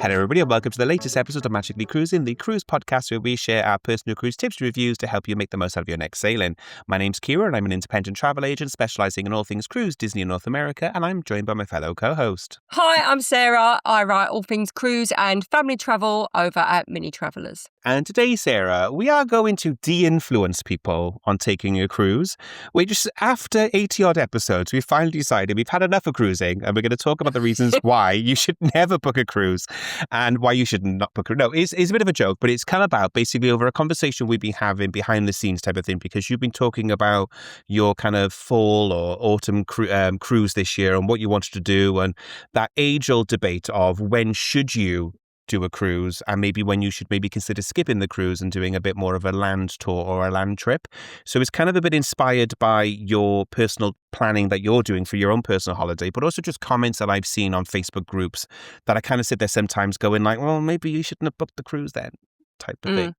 Hello, everybody, and welcome to the latest episode of Magically Cruising, the cruise podcast where we share our personal cruise tips and reviews to help you make the most out of your next sailing. My name's Kira, and I'm an independent travel agent specializing in all things cruise, Disney, and North America, and I'm joined by my fellow co-host. Hi, I'm Sarah. I write all things cruise and family travel over at Mini Travellers. And today, Sarah, we are going to de-influence people on taking a cruise. We just, after 80-odd episodes, we finally decided we've had enough of cruising, and we're going to talk about the reasons why you should never book a cruise and why you should not book a cruise. No, it's a bit of a joke, but it's come about basically over a conversation we've been having behind the scenes type of thing, because you've been talking about your kind of fall or autumn cruise this year and what you wanted to do, and that age-old debate of when should you do a cruise and maybe when you should maybe consider skipping the cruise and doing a bit more of a land tour or a land trip. So it's kind of a bit inspired by your personal planning that you're doing for your own personal holiday, but also just comments that I've seen on Facebook groups that I kind of sit there sometimes going like, well, maybe you shouldn't have booked the cruise then type of thing.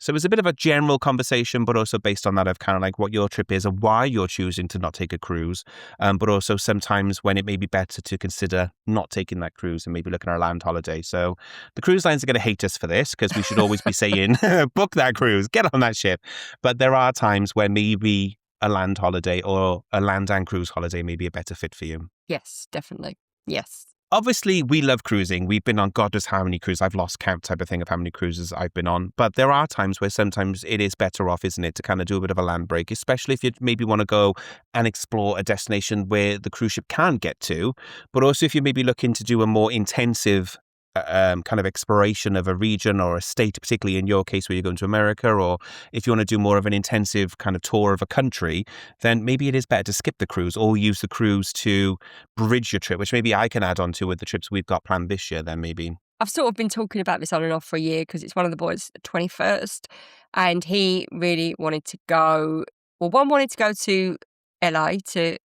So it was a bit of a general conversation, but also based on that of kind of like what your trip is and why you're choosing to not take a cruise. But also sometimes when it may be better to consider not taking that cruise and maybe looking at a land holiday. So the cruise lines are going to hate us for this because we should always be saying, book that cruise, get on that ship. But there are times where maybe a land holiday or a land and cruise holiday may be a better fit for you. Yes, definitely. Yes. Obviously, we love cruising. We've been on God knows how many cruises. I've lost count type of thing of how many cruises I've been on. But there are times where sometimes it is better off, isn't it, to kind of do a bit of a land break, especially if you maybe want to go and explore a destination where the cruise ship can get to. But also if you're maybe looking to do a more intensive kind of exploration of a region or a state, particularly in your case where you're going to America, or if you want to do more of an intensive kind of tour of a country, then maybe it is better to skip the cruise or use the cruise to bridge your trip, which maybe I can add on to with the trips we've got planned this year then maybe. I've sort of been talking about this on and off for a year because it's one of the boys' 21st and he really wanted to go. Well, one wanted to go to LA to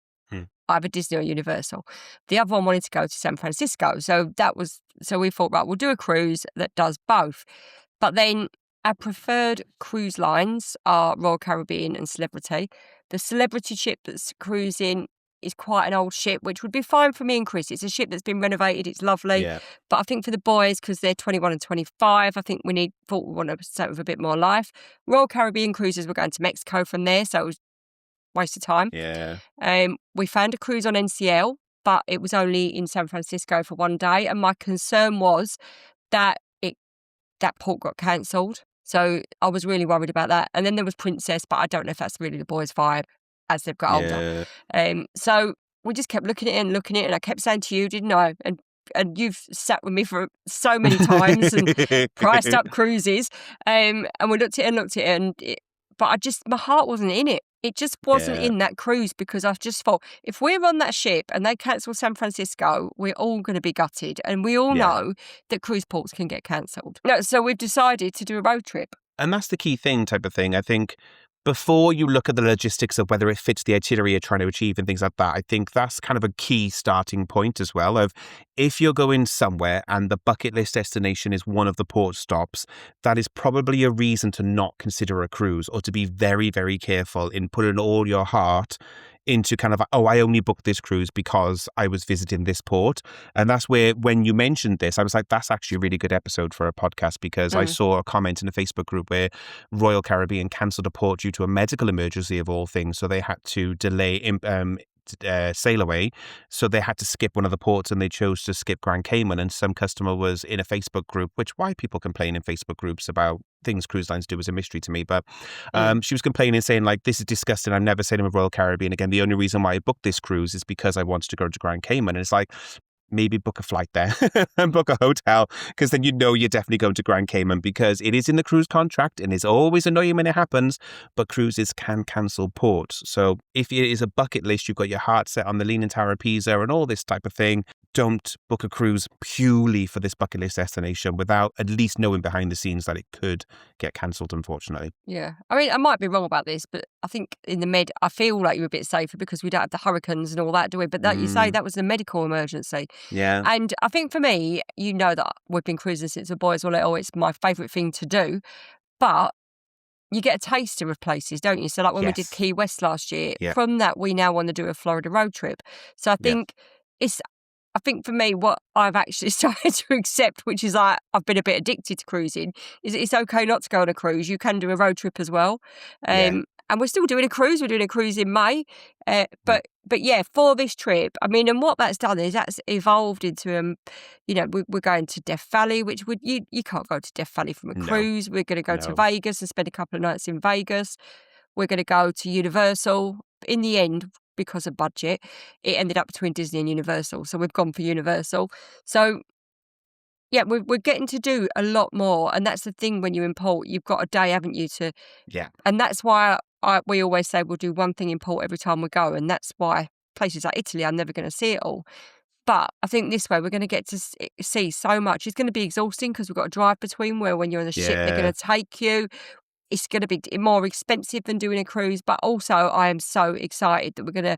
either Disney or Universal. The other one wanted to go to San Francisco. So we thought, right, we'll do a cruise that does both. But then our preferred cruise lines are Royal Caribbean and Celebrity. The Celebrity ship that's cruising is quite an old ship, which would be fine for me and Chris. It's a ship that's been renovated. It's lovely. Yeah. But I think for the boys, because they're 21 and 25, I think we want to start with a bit more life. Royal Caribbean cruises, we're going to Mexico from there. So it was waste of time. Yeah. We found a cruise on NCL, but it was only in San Francisco for one day. And my concern was that that port got cancelled. So I was really worried about that. And then there was Princess, but I don't know if that's really the boys' vibe as they've got older. So we just kept looking at it and I kept saying to you, didn't I? And you've sat with me for so many times and priced up cruises. And we looked at it but my heart wasn't in it. It just wasn't in that cruise because I just thought, if we're on that ship and they cancel San Francisco, we're all going to be gutted. And we all know that cruise ports can get cancelled. No, so we've decided to do a road trip. And that's the key thing type of thing. I think before you look at the logistics of whether it fits the itinerary you're trying to achieve and things like that, I think that's kind of a key starting point as well of if you're going somewhere and the bucket list destination is one of the port stops, that is probably a reason to not consider a cruise or to be very, very careful in putting all your heart into kind of, I only booked this cruise because I was visiting this port. And that's where, when you mentioned this, I was like, that's actually a really good episode for a podcast because I saw a comment in a Facebook group where Royal Caribbean cancelled a port due to a medical emergency of all things. So they had to delay sail away. So they had to skip one of the ports and they chose to skip Grand Cayman. And some customer was in a Facebook group, which why people complain in Facebook groups about things cruise lines do is a mystery to me. But she was complaining, saying like, this is disgusting. I'm never sailing with Royal Caribbean again. The only reason why I booked this cruise is because I wanted to go to Grand Cayman. And it's like, maybe book a flight there and book a hotel because then you know you're definitely going to Grand Cayman because it is in the cruise contract and it's always annoying when it happens, but cruises can cancel ports. So if it is a bucket list, you've got your heart set on the Leaning Tower of Pisa and all this type of thing, don't book a cruise purely for this bucket list destination without at least knowing behind the scenes that it could get cancelled, unfortunately. Yeah. I mean, I might be wrong about this, but I think in the Med, I feel like you're a bit safer because we don't have the hurricanes and all that, do we? But that you say that was a medical emergency. Yeah. And I think for me, you know that we've been cruising since the boys were little. It's my favourite thing to do. But you get a taster of places, don't you? So like when we did Key West last year, from that, we now want to do a Florida road trip. So I think it's I think for me, what I've actually started to accept, which is like I've been a bit addicted to cruising, is it's okay not to go on a cruise. You can do a road trip as well. Yeah. And we're still doing a cruise. We're doing a cruise in May. Mm. But yeah, for this trip, I mean, and what that's done is that's evolved into, we're going to Death Valley, which you can't go to Death Valley from a No, cruise. We're going to go to no. Vegas and spend a couple of nights in Vegas. We're going to go to Universal. In the end, because of budget, it ended up between Disney and Universal. So we've gone for Universal. So yeah, we're getting to do a lot more. And that's the thing when you import, you've got a day, haven't you, to, Yeah. and that's why we always say we'll do one thing in port every time we go. And that's why places like Italy, I'm never going to see it all. But I think this way we're going to get to see so much. It's going to be exhausting because we've got to drive between where when you're on the ship, they're Yeah. going to take you. It's going to be more expensive than doing a cruise, but also I am so excited that we're going to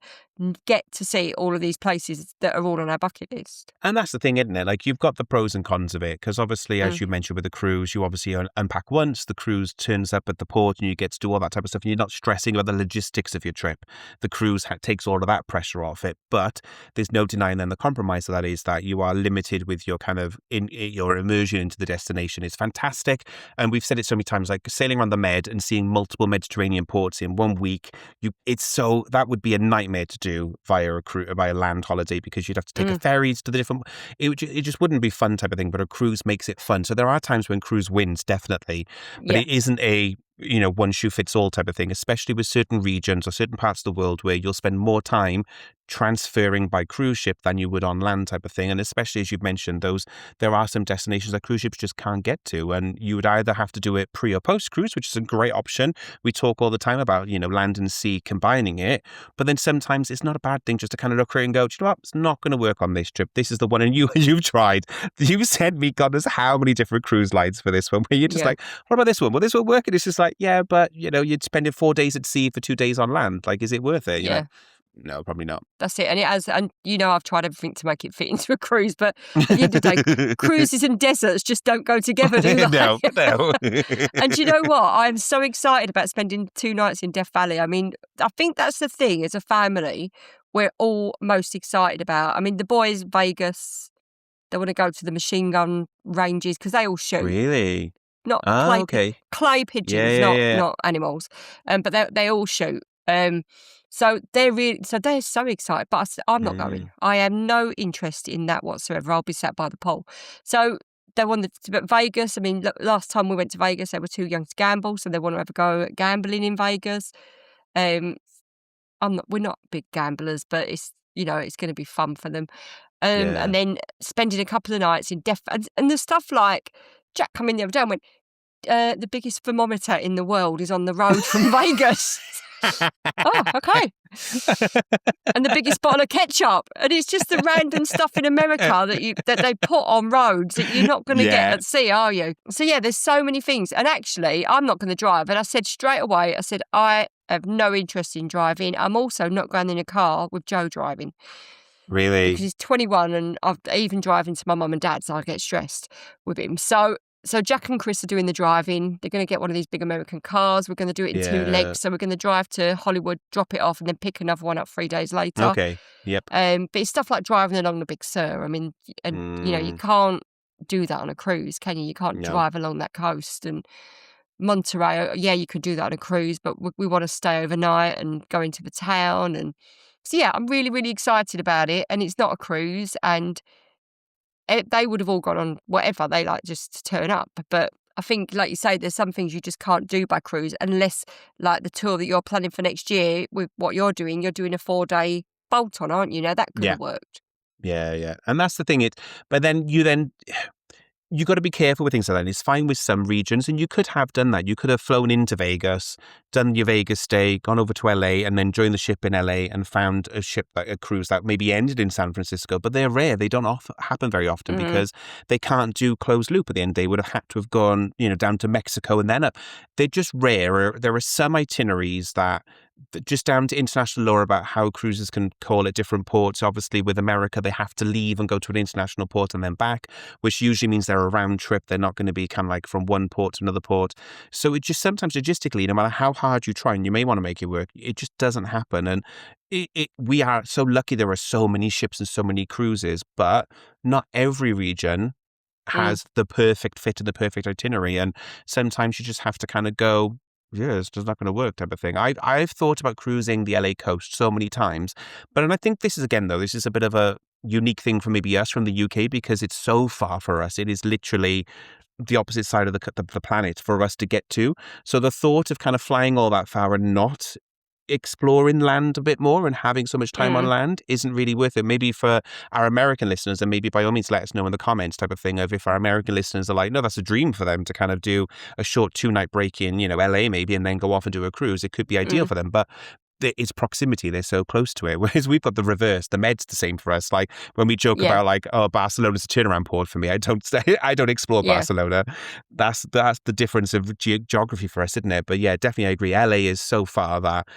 get to see all of these places that are all on our bucket list. And that's the thing, isn't it? Like, you've got the pros and cons of it, because obviously, as Mm. you mentioned with the cruise, you obviously unpack once, the cruise turns up at the port and you get to do all that type of stuff, and you're not stressing about the logistics of your trip. The cruise takes all of that pressure off it, but there's no denying then the compromise of that is that you are limited with your kind of your immersion into the destination. It's fantastic, and we've said it so many times, like sailing around the Med and seeing multiple Mediterranean ports in 1 week. That would be a nightmare to do via a land holiday, because you'd have to take a ferry to the different. It just wouldn't be fun type of thing. But a cruise makes it fun. So there are times when cruise wins, definitely, but Yeah. it isn't a one shoe fits all type of thing. Especially with certain regions or certain parts of the world where you'll spend more time transferring by cruise ship than you would on land type of thing. And especially as you've mentioned, there are some destinations that cruise ships just can't get to, and you would either have to do it pre or post cruise, which is a great option. We talk all the time about land and sea combining it, but then sometimes it's not a bad thing just to kind of look at it and go, do you know what, it's not going to work on this trip. This is the one, and you've tried. You sent me God knows how many different cruise lines for this one, where you're just Yeah. like, what about this one? Will this one work? And it's just like, yeah, but you'd spend 4 days at sea for 2 days on land. Like, is it worth it? Yeah. No, probably not. That's it. And it has, and I've tried everything to make it fit into a cruise, but at the end of the day, cruises and deserts just don't go together, do they? No. And do you know what? I'm so excited about spending 2 nights in Death Valley. I mean, I think that's the thing as a family we're all most excited about. I mean, the boys, Vegas, they want to go to the machine gun ranges because they all shoot. Really? Not Ah, okay. clay Yeah, pigeons, yeah, yeah. not animals. But they all shoot. So they're so excited. But I'm not going. I have no interest in that whatsoever. I'll be sat by the pool. So they wanted to, but Vegas. I mean, look, last time we went to Vegas, they were too young to gamble, so they want to have a go at gambling in Vegas. We're not big gamblers, but it's going to be fun for them. Yeah. And then spending a couple of nights in and the stuff like Jack come in the other day and went, the biggest thermometer in the world is on the road from Vegas. Oh, okay. And the biggest bottle of ketchup. And it's just the random stuff in America that they put on roads that you're not going to get at sea, are you? So yeah, there's so many things. And actually, I'm not going to drive. And I said straight away, I have no interest in driving. I'm also not going in a car with Joe driving. Really? Because he's 21 and I've even driving to my mum and dad, so I get stressed with him. So Jack and Chris are doing the driving. They're going to get one of these big American cars. We're going to do it in 2 legs. So we're going to drive to Hollywood, drop it off, and then pick another one up 3 days later. Okay. Yep. But it's stuff like driving along the Big Sur. I mean, and you can't do that on a cruise, can you? You can't drive along that coast. And Monterey, yeah, you could do that on a cruise, but we want to stay overnight and go into the town. And so, yeah, I'm really, really excited about it. And it's not a cruise, and they would have all gone on whatever they like just to turn up. But I think, like you say, there's some things you just can't do by cruise unless, like the tour that you're planning for next year with what you're doing a 4-day bolt on, aren't you? Now that could have worked. Yeah. And that's the thing. But then you got to be careful with things like that. It's fine with some regions, and you could have done that. You could have flown into Vegas, done your Vegas stay, gone over to LA, and then joined the ship in LA and found a cruise that maybe ended in San Francisco. But they're rare. They don't happen very often because they can't do closed loop at the end. They would have had to have gone, down to Mexico and then up. They're just rare. There are some itineraries that just down to international law about how cruises can call at different ports. Obviously, with America, they have to leave and go to an international port and then back, which usually means they're a round trip. They're not going to be kind of like from one port to another port. So it just sometimes logistically, no matter how hard you try, and you may want to make it work, it just doesn't happen. And we are so lucky there are so many ships and so many cruises, but not every region Mm, has the perfect fit and the perfect itinerary. And sometimes you just have to kind of go, yeah, it's just not going to work type of thing. I've thought about cruising the LA coast so many times, but and I think this is again though, this is a bit of a unique thing for maybe us from the UK because it's so far for us. It is literally the opposite side of the planet for us to get to. So the thought of kind of flying all that far and not exploring land a bit more and having so much time on mm, land isn't really worth it. Maybe for our American listeners, and maybe by all means let us know in the comments type of thing of if our American listeners are like, no, that's a dream for them to kind of do a short 2-night break in, LA maybe, and then go off and do a cruise. It could be ideal mm. for them, but it's proximity. They're so close to it. Whereas we've got the reverse. The Med's the same for us. Like when we joke Yeah, about like, oh, Barcelona's a turnaround port for me. I don't I don't explore yeah. Barcelona. That's the difference of geography for us, isn't it? But yeah, definitely I agree. LA is so far that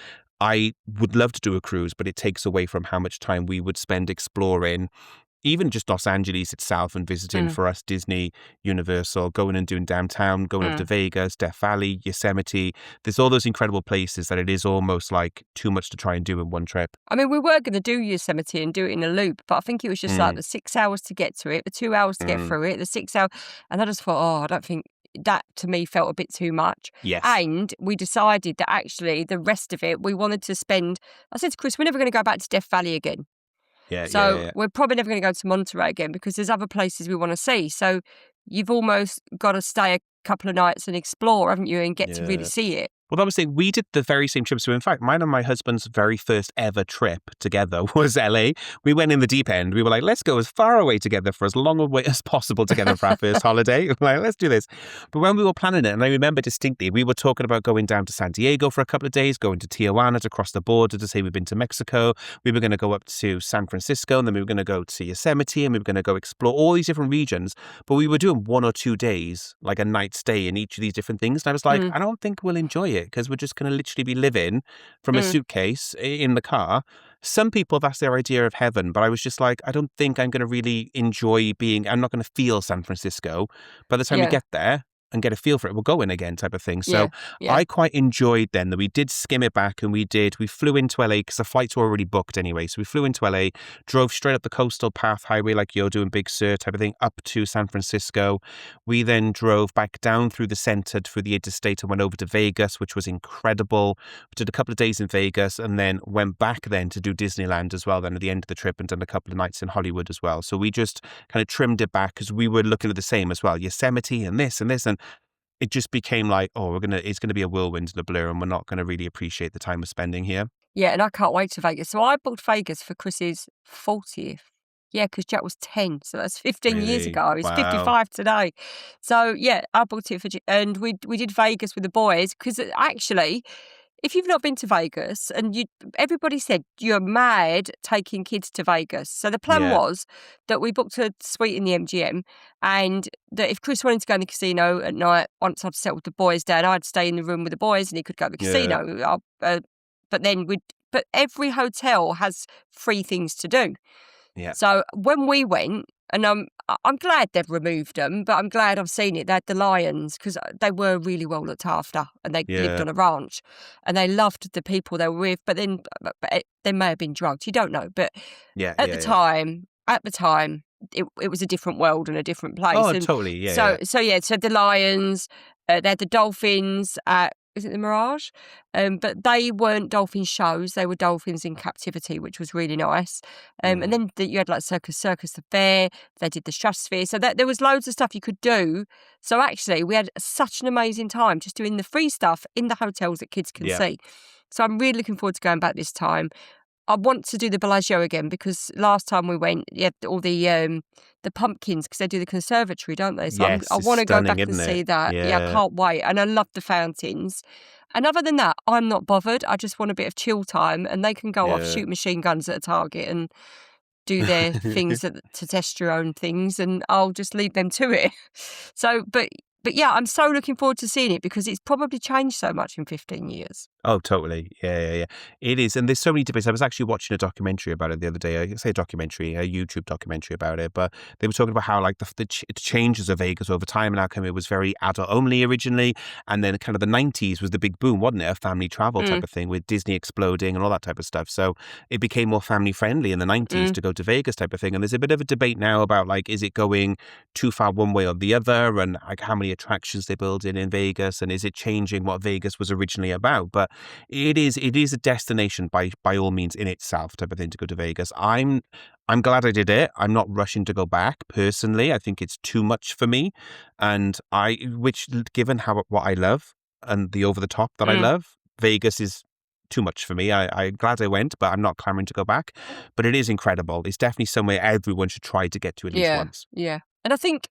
I would love to do a cruise, but it takes away from how much time we would spend exploring even just Los Angeles itself and visiting Mm, for us, Disney, Universal, going and doing downtown, going over to mm. Vegas, Death Valley, Yosemite. There's all those incredible places that it is almost like too much to try and do in one trip. I mean, we were going to do Yosemite and do it in a loop, but I think it was just like Mm, the 6 hours to get to it, the 2 hours to get mm. through it, the 6 hour, and I just thought, oh, I don't think that to me felt a bit too much. Yes. And we decided that actually the rest of it we wanted to spend. I said to Chris, we're never going to go back to Death Valley again. Yeah, yeah, yeah, So yeah. we're probably never going to go to Monterey again because there's other places we want to see. So you've almost got to stay a couple of nights and explore, haven't you, and get to really Yeah. see it. Well, that was the thing. We did the very same trip. So, in fact, mine and my husband's very first ever trip together was LA. We went in the deep end. We were like, let's go as far away together for as long a way as possible together for our first holiday. Like, let's do this. But when we were planning it, and I remember distinctly, we were talking about going down to San Diego for a couple of days, going to Tijuana to cross the border to say we've been to Mexico. We were going to go up to San Francisco, and then we were going to go to Yosemite, and we were going to go explore all these different regions. But we were doing 1 or 2 days, like a night stay in each of these different things. And I was like, Mm, I don't think we'll enjoy it because we're just going to literally be living from a mm, suitcase in the car. Some people, that's their idea of heaven, but I was just like, I don't think I'm going to really enjoy I'm not going to feel San Francisco. By the time we yeah, get there and get a feel for it, we'll go in again type of thing. So yeah, yeah. I quite enjoyed then that we did skim it back and we flew into LA because the flights were already booked anyway. So we flew into LA, drove straight up the coastal path highway like you're doing, Big Sur type of thing, up to San Francisco. We then drove back down through the center, through the interstate and went over to Vegas, which was incredible. We did a couple of days in Vegas and then went back then to do Disneyland as well then at the end of the trip and done a couple of nights in Hollywood as well. So we just kind of trimmed it back because we were looking at the same as well, Yosemite and this and this. And it just became like, oh, it's gonna be a whirlwind and a blur, and we're not gonna really appreciate the time we're spending here. Yeah, and I can't wait to Vegas. So I booked Vegas for Chris's 40th. Yeah, because Jack was 10, so that's 15 years Really? ago. He's Wow. 55 today. So yeah, I booked it for, and we did Vegas with the boys because actually, if you've not been to Vegas and everybody said you're mad taking kids to Vegas. So the plan Yeah. was that we booked a suite in the MGM, and that if Chris wanted to go in the casino at night, once I'd settled the boys down, I'd stay in the room with the boys and he could go to the Yeah. casino. But then but every hotel has free things to do. Yeah. So when we went, and I'm glad they've removed them, but I'm glad I've seen it. They had the lions because they were really well looked after, and they lived Yeah. on a ranch, and they loved the people they were with. But then, they may have been drugged. You don't know. But Yeah, at the yeah, yeah. time, at the time, it was a different world and a different place. Oh, And totally. Yeah, so yeah. so yeah, so the lions, they had the dolphins at. Is it the Mirage? But they weren't dolphin shows; they were dolphins in captivity, which was really nice. And Mm. then you had like Circus the Fair. They did the Stratosphere, so that there was loads of stuff you could do. So actually, we had such an amazing time just doing the free stuff in the hotels that kids can Yeah. see. So I'm really looking forward to going back this time. I want to do the Bellagio again because last time we went, you had all the pumpkins because they do the conservatory, don't they? So I Yes, it's want to go stunning, back and isn't it? see that. Yeah, I Yeah. can't wait. And I love the fountains. And other than that, I'm not bothered. I just want a bit of chill time, and they can go off, Yeah. shoot machine guns at a target, and do their things to test your own things, and I'll just leave them to it. So, but but yeah, I'm so looking forward to seeing it because it's probably changed so much in 15 years. Oh, totally. Yeah, yeah, yeah. It is. And there's so many debates. I was actually watching a documentary about it the other day. I say a documentary, a YouTube documentary about it, but they were talking about how like the changes of Vegas over time and how come it was very adult only originally. And then kind of the 90s was the big boom, wasn't it? A family travel type Mm, of thing with Disney exploding and all that type of stuff. So it became more family friendly in the 90s mm, to go to Vegas type of thing. And there's a bit of a debate now about like, is it going too far one way or the other, and like how many attractions they build in Vegas, and is it changing what Vegas was originally about? But it is a destination by all means in itself type of thing to go to Vegas. I'm glad I did it. I'm not rushing to go back personally. I think it's too much for me, and given how what I love and the over the top that I mm. love, Vegas is too much for me. I'm glad I went, but I'm not clamoring to go back. But it is incredible. It's definitely somewhere everyone should try to get to at least Yeah, once. yeah. And I think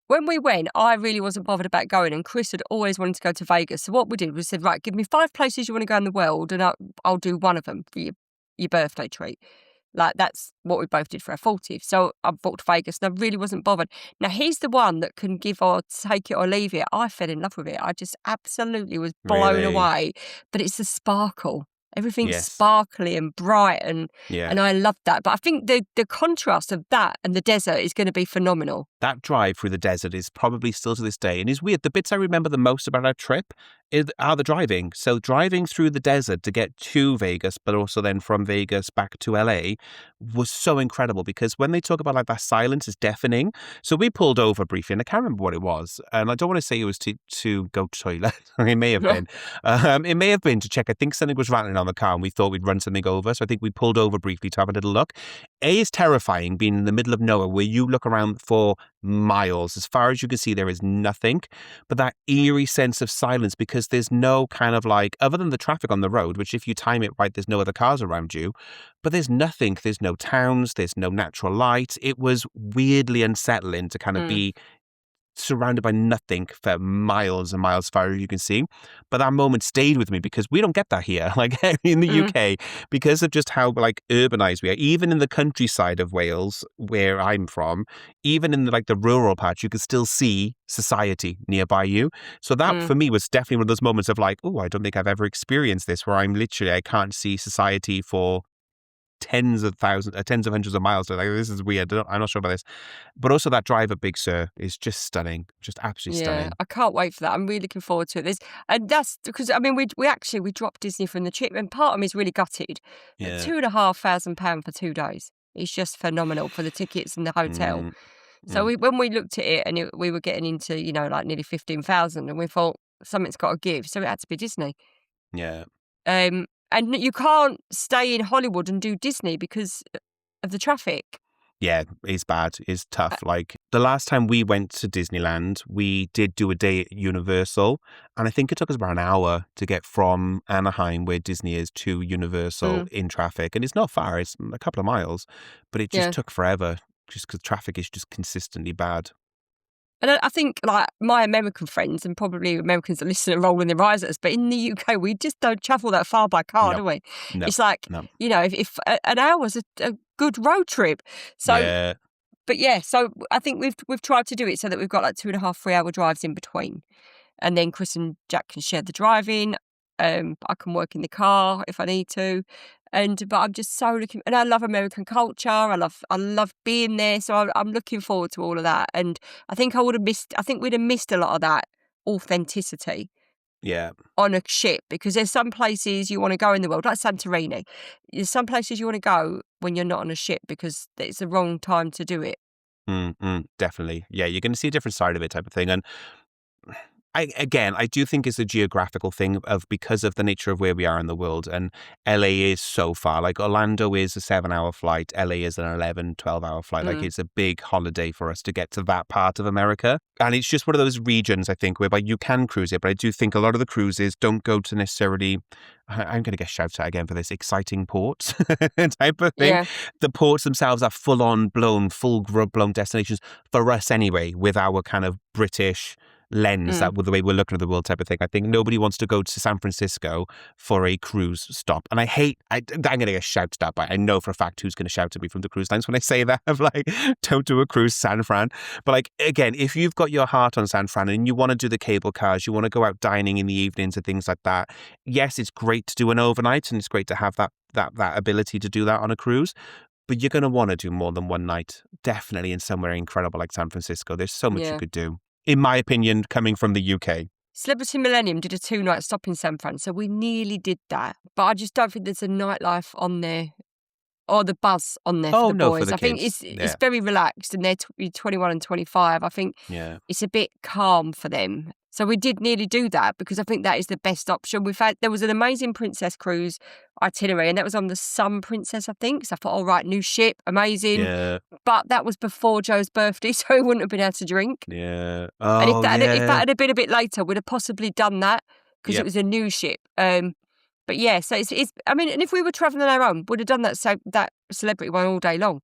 when we went, I really wasn't bothered about going, and Chris had always wanted to go to Vegas. So what we did was said, right, give me 5 places you want to go in the world, and I'll do one of them for your birthday treat. Like that's what we both did for our 40th. So I booked Vegas, and I really wasn't bothered. Now he's the one that can give or take it or leave it. I fell in love with it. I just absolutely was blown Really? away. But it's the sparkle. Everything's Yes. sparkly and bright, and Yeah. I love that. But I think the contrast of that and the desert is going to be phenomenal. That drive through the desert is probably still to this day, and is weird. The bits I remember the most about our trip are the driving. So driving through the desert to get to Vegas, but also then from Vegas back to LA, was so incredible because when they talk about like that silence is deafening. So we pulled over briefly, and I can't remember what it was, and I don't want to say it was to go to toilet. It may have been. It may have been to check. I think something was rattling on the car, and we thought we'd run something over. So I think we pulled over briefly to have a little look. Is terrifying being in the middle of nowhere where you look around for miles. As far as you can see, there is nothing but that eerie sense of silence because there's no kind of like, other than the traffic on the road, which if you time it right, there's no other cars around you, but there's nothing. There's no towns. There's no natural light. It was weirdly unsettling to kind of Mm, be surrounded by nothing for miles and miles far as you can see. But that moment stayed with me because we don't get that here. Like in the mm, UK, because of just how like urbanized we are, even in the countryside of Wales, where I'm from, even in like the rural parts, you can still see society nearby you. So that mm. for me was definitely one of those moments of like, oh, I don't think I've ever experienced this where I can't see society for tens of thousands, tens of hundreds of miles. Like, this is weird. I'm not sure about this. But also that drive at Big Sur is just stunning. Just absolutely Yeah, stunning. I can't wait for that. I'm really looking forward to it. And that's because I mean we dropped Disney from the trip, and part of me is really gutted. But Yeah. £2,500 for 2 days is just phenomenal for the tickets and the hotel. Mm, So mm, when we looked at it, and we were getting into like nearly 15,000, and we thought something's got to give. So it had to be Disney. yeah. And you can't stay in Hollywood and do Disney because of the traffic. Yeah, it's bad. It's Uh, tough. Like the last time we went to Disneyland, we did do a day at Universal, and I think it took us about an hour to get from Anaheim, where Disney is, to Universal mm, in traffic. And it's not far, it's a couple of miles, but it just yeah. took forever just because traffic is just consistently bad. And I think, like, my American friends, and probably Americans that listen are rolling their eyes at us, but in the UK, we just don't travel that far by car, No, do we? no, It's like, no. if an hour's a good road trip. So, Yeah, but yeah, so I think we've tried to do it so that we've got like 2.5, 3 hour drives in between. And then Chris and Jack can share the driving. I can work in the car if I need to. But I'm just so looking, and I love American culture. I love being there. So I'm looking forward to all of that. And I think I think we'd have missed a lot of that authenticity yeah. on a ship, because there's some places you want to go in the world, like Santorini. There's some places you want to go when you're not on a ship because it's the wrong time to do it. Definitely. Yeah, you're going to see a different side of it type of thing. And I do think it's a geographical thing of because of the nature of where we are in the world. And LA is so far. Like Orlando is a 7 hour flight. LA is an 11, 12 hour flight. Like Mm, it's a big holiday for us to get to that part of America. And it's just one of those regions, I think, whereby you can cruise it. But I do think a lot of the cruises don't go to necessarily, I'm going to get shouted at again for this, exciting ports type of thing. yeah. The ports themselves are full on blown, full grub blown destinations for us anyway, with our kind of British lens, Mm. that with the way we're looking at the world type of thing. I think nobody wants to go to San Francisco for a cruise stop. And I'm going to get shouted at, but I know for a fact who's going to shout at me from the cruise lines when I say that, of like, don't do a cruise San Fran. But like, again, if you've got your heart on San Fran and you want to do the cable cars, you want to go out dining in the evenings and things like that, yes, it's great to do an overnight and it's great to have that ability to do that on a cruise. But you're going to want to do more than one night, definitely, in somewhere incredible like San Francisco. There's so much you Yeah. could do, in my opinion, coming from the UK. Celebrity Millennium did a 2-night stop in San Fran, so we nearly did that. But I just don't think there's a nightlife on there or the buzz on there for Oh, the no, for boys. the I think kids. it's Yeah. very relaxed, and they're 21 and 25. I think Yeah. it's a bit calm for them. So we did nearly do that because I think that is the best option. There was an amazing Princess Cruise itinerary, and that was on the Sun Princess, I think. So I thought, all right, new ship, amazing. Yeah. But that was before Joe's birthday, so he wouldn't have been able to drink. Yeah. And Oh, if that yeah. had been a bit later, we'd have possibly done that because it Yep. was a new ship. But yeah, so it's. I mean, and if we were travelling on our own, we'd have done that celebrity one all day long.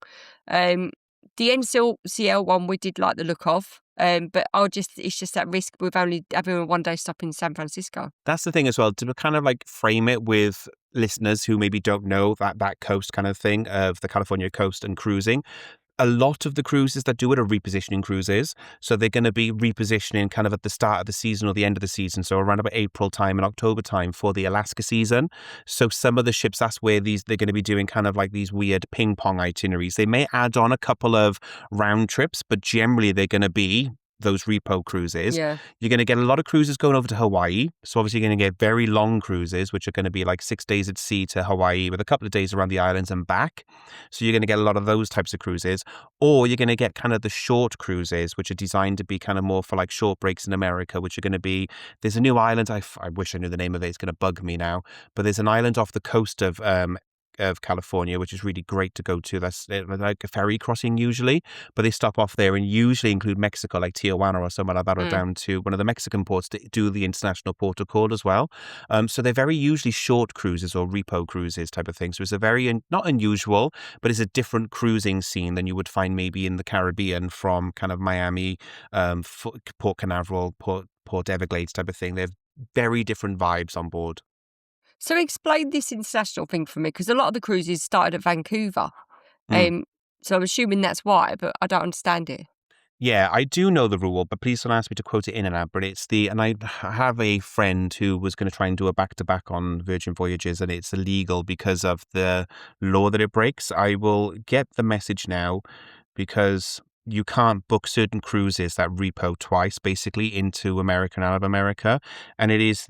The NCL one we did like the look of, but it's just that risk with only having a 1-day stop in San Francisco. That's the thing as well, to kind of like frame it with listeners who maybe don't know that coast kind of thing of the California coast and cruising. A lot of the cruises that do it are repositioning cruises. So they're going to be repositioning kind of at the start of the season or the end of the season. So around about April time and October time for the Alaska season. So some of the ships, that's where they're going to be doing kind of like these weird ping pong itineraries. They may add on a couple of round trips, but generally they're going to be those repo cruises. Yeah. You're going to get a lot of cruises going over to Hawaii. So obviously you're going to get very long cruises, which are going to be like 6 days at sea to Hawaii with a couple of days around the islands and back. So you're going to get a lot of those types of cruises. Or you're going to get kind of the short cruises, which are designed to be kind of more for like short breaks in America, which are going to be, there's a new island. I wish I knew the name of it. It's going to bug me now. But there's an island off the coast of California, which is really great to go to. That's like a ferry crossing usually, but they stop off there and usually include Mexico, like Tijuana or somewhere like that, or down to one of the Mexican ports to do the international port of call as well. So they're very usually short cruises or repo cruises type of thing. So it's a very, not unusual, but it's a different cruising scene than you would find maybe in the Caribbean from kind of Miami, Port Canaveral, Port Everglades type of thing. They have very different vibes on board. So explain this international thing for me, because a lot of the cruises started at Vancouver. Mm. So I'm assuming that's why, but I don't understand it. Yeah, I do know the rule, but please don't ask me to quote it in and out. But and I have a friend who was going to try and do a back-to-back on Virgin Voyages, and it's illegal because of the law that it breaks. I will get the message now because you can't book certain cruises that repo twice, basically, into America and out of America. And it is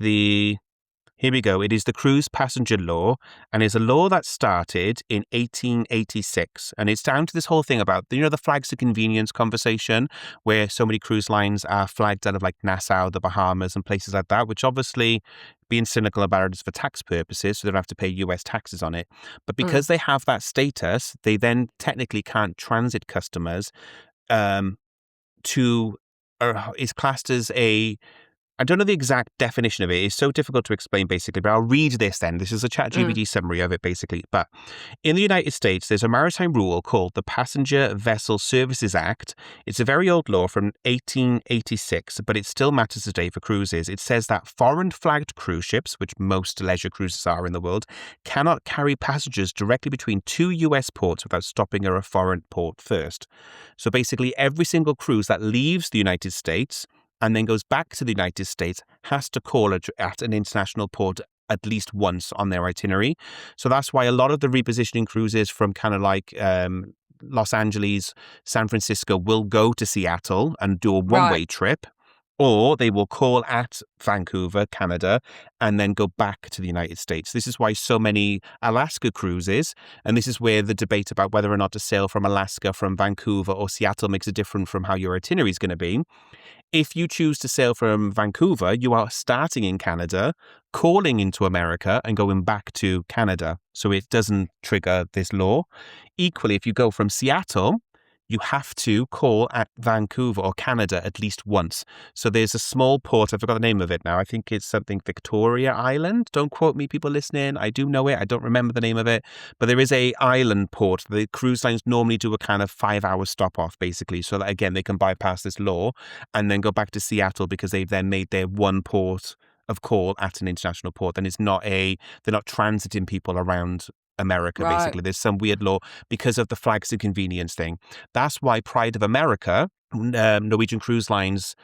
here we go. It is the cruise passenger law, and it's a law that started in 1886. And it's down to this whole thing about, the flags of convenience conversation, where so many cruise lines are flagged out of like Nassau, the Bahamas, and places like that, which obviously, being cynical about it, is for tax purposes, so they don't have to pay US taxes on it. But because they have that status, they then technically can't transit customers is classed as I don't know the exact definition of it. It's so difficult to explain, basically, but I'll read this then. This is a ChatGPT summary of it, basically. But in the United States, there's a maritime rule called the Passenger Vessel Services Act. It's a very old law from 1886, but it still matters today for cruises. It says that foreign flagged cruise ships, which most leisure cruises are in the world, cannot carry passengers directly between 2 US ports without stopping at a foreign port first. So basically, every single cruise that leaves the United States and then goes back to the United States has to call at an international port at least once on their itinerary. So that's why a lot of the repositioning cruises from kind of like Los Angeles, San Francisco will go to Seattle and do a one-way trip, or they will call at Vancouver, Canada, and then go back to the United States. This is why so many Alaska cruises, and this is where the debate about whether or not to sail from Alaska, from Vancouver or Seattle makes it different from how your itinerary is going to be. If you choose to sail from Vancouver, you are starting in Canada, calling into America and going back to Canada. So it doesn't trigger this law. Equally, if you go from Seattle, you have to call at Vancouver or Canada at least once. So there's a small port, I forgot the name of it now. I think it's something Victoria Island. Don't quote me, people listening. I do know it. I don't remember the name of it. But there is a island port. The cruise lines normally do a kind of 5-hour stop off, basically. So that, again, they can bypass this law and then go back to Seattle because they've then made their one port of call at an international port. Then they're not transiting people around America, Right. basically. There's some weird law because of the flags of convenience thing. That's why Pride of America, Norwegian Cruise Lines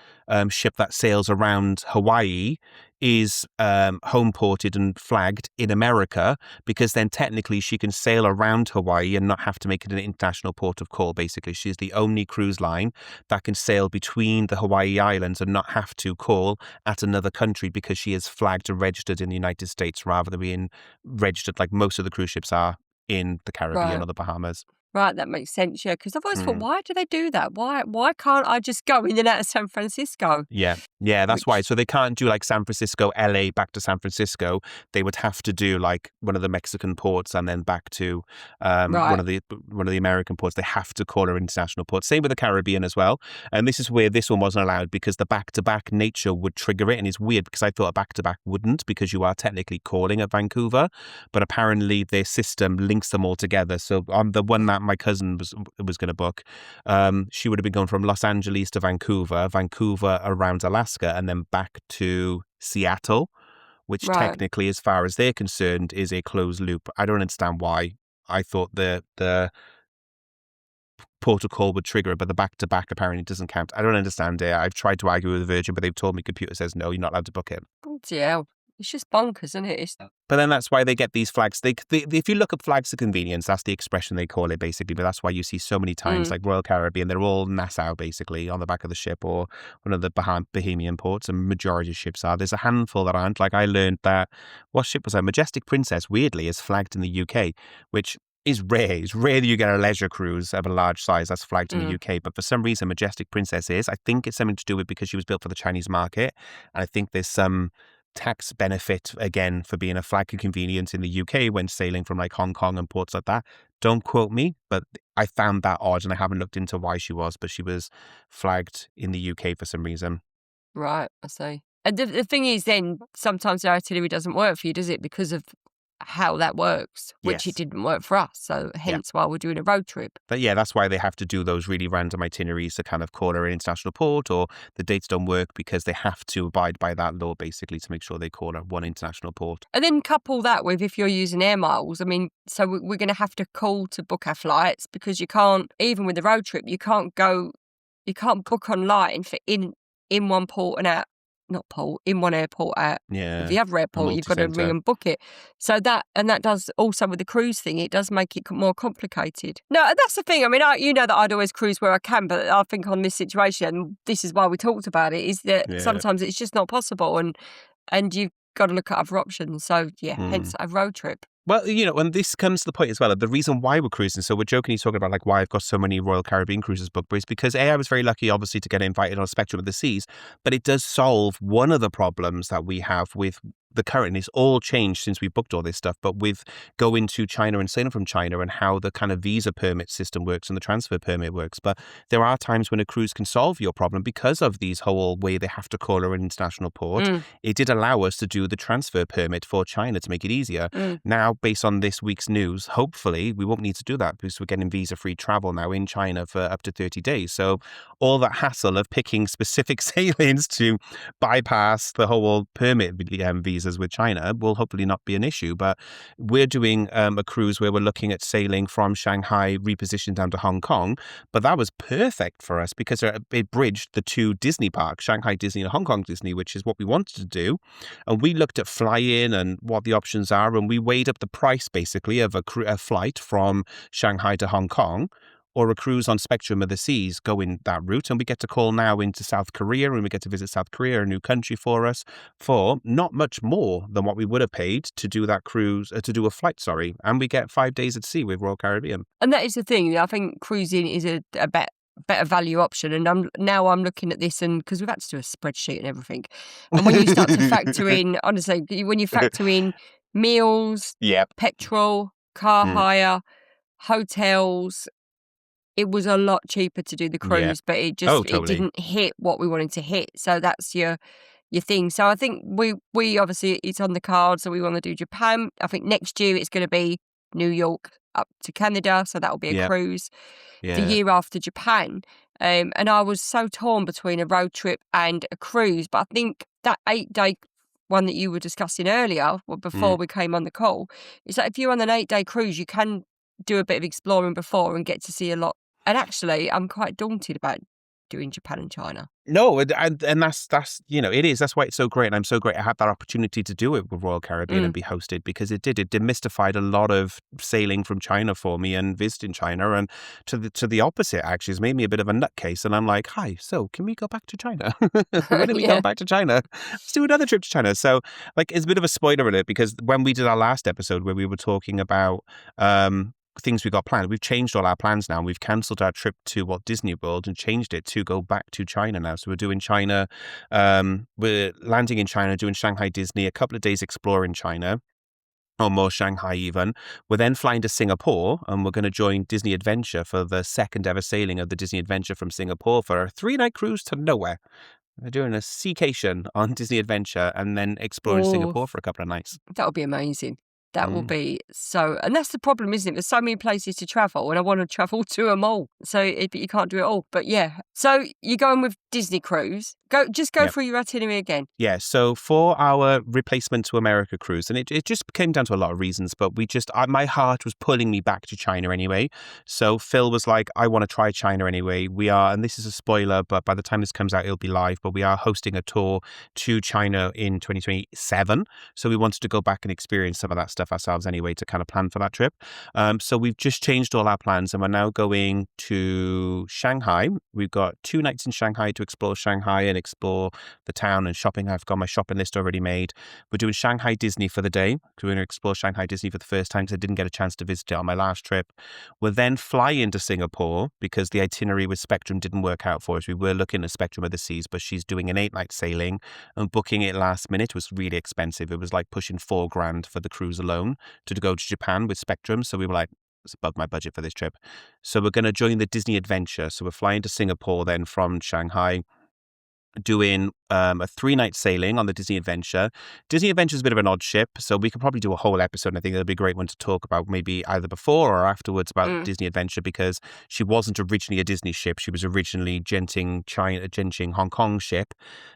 ship that sails around Hawaii, is home ported and flagged in America, because then technically she can sail around Hawaii and not have to make it an international port of call, basically. She's the only cruise line that can sail between the Hawaii Islands and not have to call at another country, because she is flagged and registered in the United States rather than being registered like most of the cruise ships are in the Caribbean Right. or the Bahamas. Right, that makes sense, yeah, because I've always thought, Mm. why do they do that? Why can't I just go in and out of San Francisco? Yeah, that's why. Which So they can't do like San Francisco, LA, back to San Francisco. They would have to do like one of the Mexican ports and then back to right, one of the American ports. They have to call her international port. Same with the Caribbean as well. And this is where this one wasn't allowed, because the back-to-back nature would trigger it. And it's weird because I thought a back-to-back wouldn't, because you are technically calling at Vancouver, but apparently their system links them all together. So on the one that my cousin was going to book, she would have been going from Los Angeles to Vancouver, Vancouver around Alaska, and then back to Seattle, which right. technically, as far as they're concerned, is a closed loop. I don't understand why. I thought the protocol would trigger it, but the back-to-back apparently doesn't count. I don't understand it. I've tried to argue with Virgin, but they've told me computer says no, you're not allowed to book it. Bloody hell. It's just bonkers, isn't it? But then that's why they get these flags. If you look up flags of convenience, that's the expression they call it, basically. But that's why you see so many times, Mm, like Royal Caribbean, they're all Nassau, basically, on the back of the ship, or one of the Bahamian ports, and majority of ships are. There's a handful that aren't. Like I learned that, what ship was that? Majestic Princess, weirdly, is flagged in the UK, which is rare. It's rare that you get a leisure cruise of a large size that's flagged in the mm. UK. But for some reason, Majestic Princess is. I think it's something to do with because she was built for the Chinese market. And I think there's some tax benefit again for being a flag of convenience in the UK when sailing from like Hong Kong and ports like that. Don't quote me, but I found that odd, and I haven't looked into why she was, but she was flagged in the UK for some reason. Right, I see. And the thing is then, sometimes the itinerary doesn't work for you, does it? Because of how that works, which it Yes. didn't work for us. So Yeah. hence why we're doing a road trip. But yeah, that's why they have to do those really random itineraries to kind of call her an international port, or the dates don't work because they have to abide by that law, basically, to make sure they call her one international port. And then couple that with, if you're using air miles, I mean, so we're going to have to call to book our flights, because you can't, even with the road trip, you can't book online for in one port and out, not port, in one airport out of Yeah. the other A airport. You've got to ring multi-centre. and book it. So that does also with the cruise thing, it does make it more complicated. No, that's the thing. I mean, you know that I'd always cruise where I can, but I think on this situation, this is why we talked about it, is that Yeah. sometimes it's just not possible, and you've got to look at other options. So yeah, Mm. hence a road trip. Well, and this comes to the point as well. The reason why we're cruising, so we're jokingly talking about like why I've got so many Royal Caribbean cruises booked, but it's because I was very lucky, obviously, to get invited on a Spectrum of the Seas, but it does solve one of the problems that we have with the current. It's all changed since we booked all this stuff, but with going to China and sailing from China, and how the kind of visa permit system works and the transfer permit works. But there are times when a cruise can solve your problem because of these whole way they have to call her an international port. Mm, It did allow us to do the transfer permit for China to make it easier. mm. Now, based on this week's news, hopefully we won't need to do that, because we're getting visa-free travel now in China for up to 30 days. So all that hassle of picking specific sailings to bypass the whole permit visas with China will hopefully not be an issue. But we're doing a cruise where we're looking at sailing from Shanghai, repositioned down to Hong Kong. But that was perfect for us because it bridged the two Disney parks, Shanghai Disney and Hong Kong Disney, which is what we wanted to do. And we looked at fly-in and what the options are, and we weighed up the price, basically, of a flight from Shanghai to Hong Kong, or a cruise on Spectrum of the Seas going that route. And we get to call now into South Korea, and we get to visit South Korea, a new country for us, for not much more than what we would have paid to do that cruise, to do a flight, sorry. And we get 5 days at sea with Royal Caribbean. And that is the thing. I think cruising is a better value option. And I'm looking at this, and because we've had to do a spreadsheet and everything. And when you start to factor in, honestly, when you factor in meals, Yep. petrol, car Mm. hire, hotels, it was a lot cheaper to do the Yeah. cruise, but Oh, it totally. didn't hit what we wanted to hit. So that's your thing. So I think we obviously it's on the card, so we want to do Japan. I think next year it's going to be New York up to Canada, so that will be a Yeah. cruise. The Yeah. year after Japan, and I was so torn between a road trip and a cruise. But I think that 8-day one that you were discussing earlier, well, before Mm. we came on the call, is that if you're on an 8-day cruise, you can do a bit of exploring before and get to see a lot. And actually, I'm quite daunted about doing Japan and China. No, and that's it is. That's why it's so great, and I'm so great I had that opportunity to do it with Royal Caribbean and Mm. be hosted because it demystified a lot of sailing from China for me and visiting China, and to the opposite actually has made me a bit of a nutcase. And I'm like, hi, so can we go back to China? When are we Yeah. going back to China? Let's do another trip to China. So like, it's a bit of a spoiler alert because when we did our last episode where we were talking about things we got planned. We've changed all our plans now. We've cancelled our trip to Walt Disney World and changed it to go back to China now. So we're doing China. We're landing in China, doing Shanghai Disney, a couple of days exploring China, or more Shanghai even. We're then flying to Singapore and we're going to join Disney Adventure for the second ever sailing of the Disney Adventure from Singapore for a 3-night cruise to nowhere. We're doing a seacation on Disney Adventure and then exploring Oh, Singapore for a couple of nights. that would be amazing. That will Mm. be so, and that's the problem, isn't it? There's so many places to travel, and I want to travel to them all. So, but you can't do it all. But yeah, so you're going with Disney cruise. Go Yeah. through your itinerary again. Yeah, so for our replacement to America cruise, and it just came down to a lot of reasons, but my heart was pulling me back to China anyway. So Phil was like, I want to try China anyway. We are, and this is a spoiler, but by the time this comes out, it'll be live, but we are hosting a tour to China in 2027. So we wanted to go back and experience some of that stuff ourselves anyway to kind of plan for that trip. So we've just changed all our plans and we're now going to Shanghai. We've got 2 nights in Shanghai to explore Shanghai and explore the town and shopping. I've got my shopping list already made. We're doing Shanghai Disney for the day. We're going to explore Shanghai Disney for the first time because I didn't get a chance to visit it on my last trip. We'll then fly into Singapore because the itinerary with Spectrum didn't work out for us. We were looking at Spectrum of the Seas, but she's doing an 8-night sailing and booking it last minute was really expensive. It was like pushing $4,000 for the cruise alone to go to Japan with Spectrum. So we were like, it's above my budget for this trip. So we're going to join the Disney Adventure. So we're flying to Singapore then from Shanghai, doing a 3-night sailing on the Disney Adventure. Disney Adventure is a bit of an odd ship, so we could probably do a whole episode. And I think it'll be a great one to talk about, maybe either before or afterwards, about Mm. Disney Adventure, because she wasn't originally a Disney ship. She was originally Genting Hong Kong ship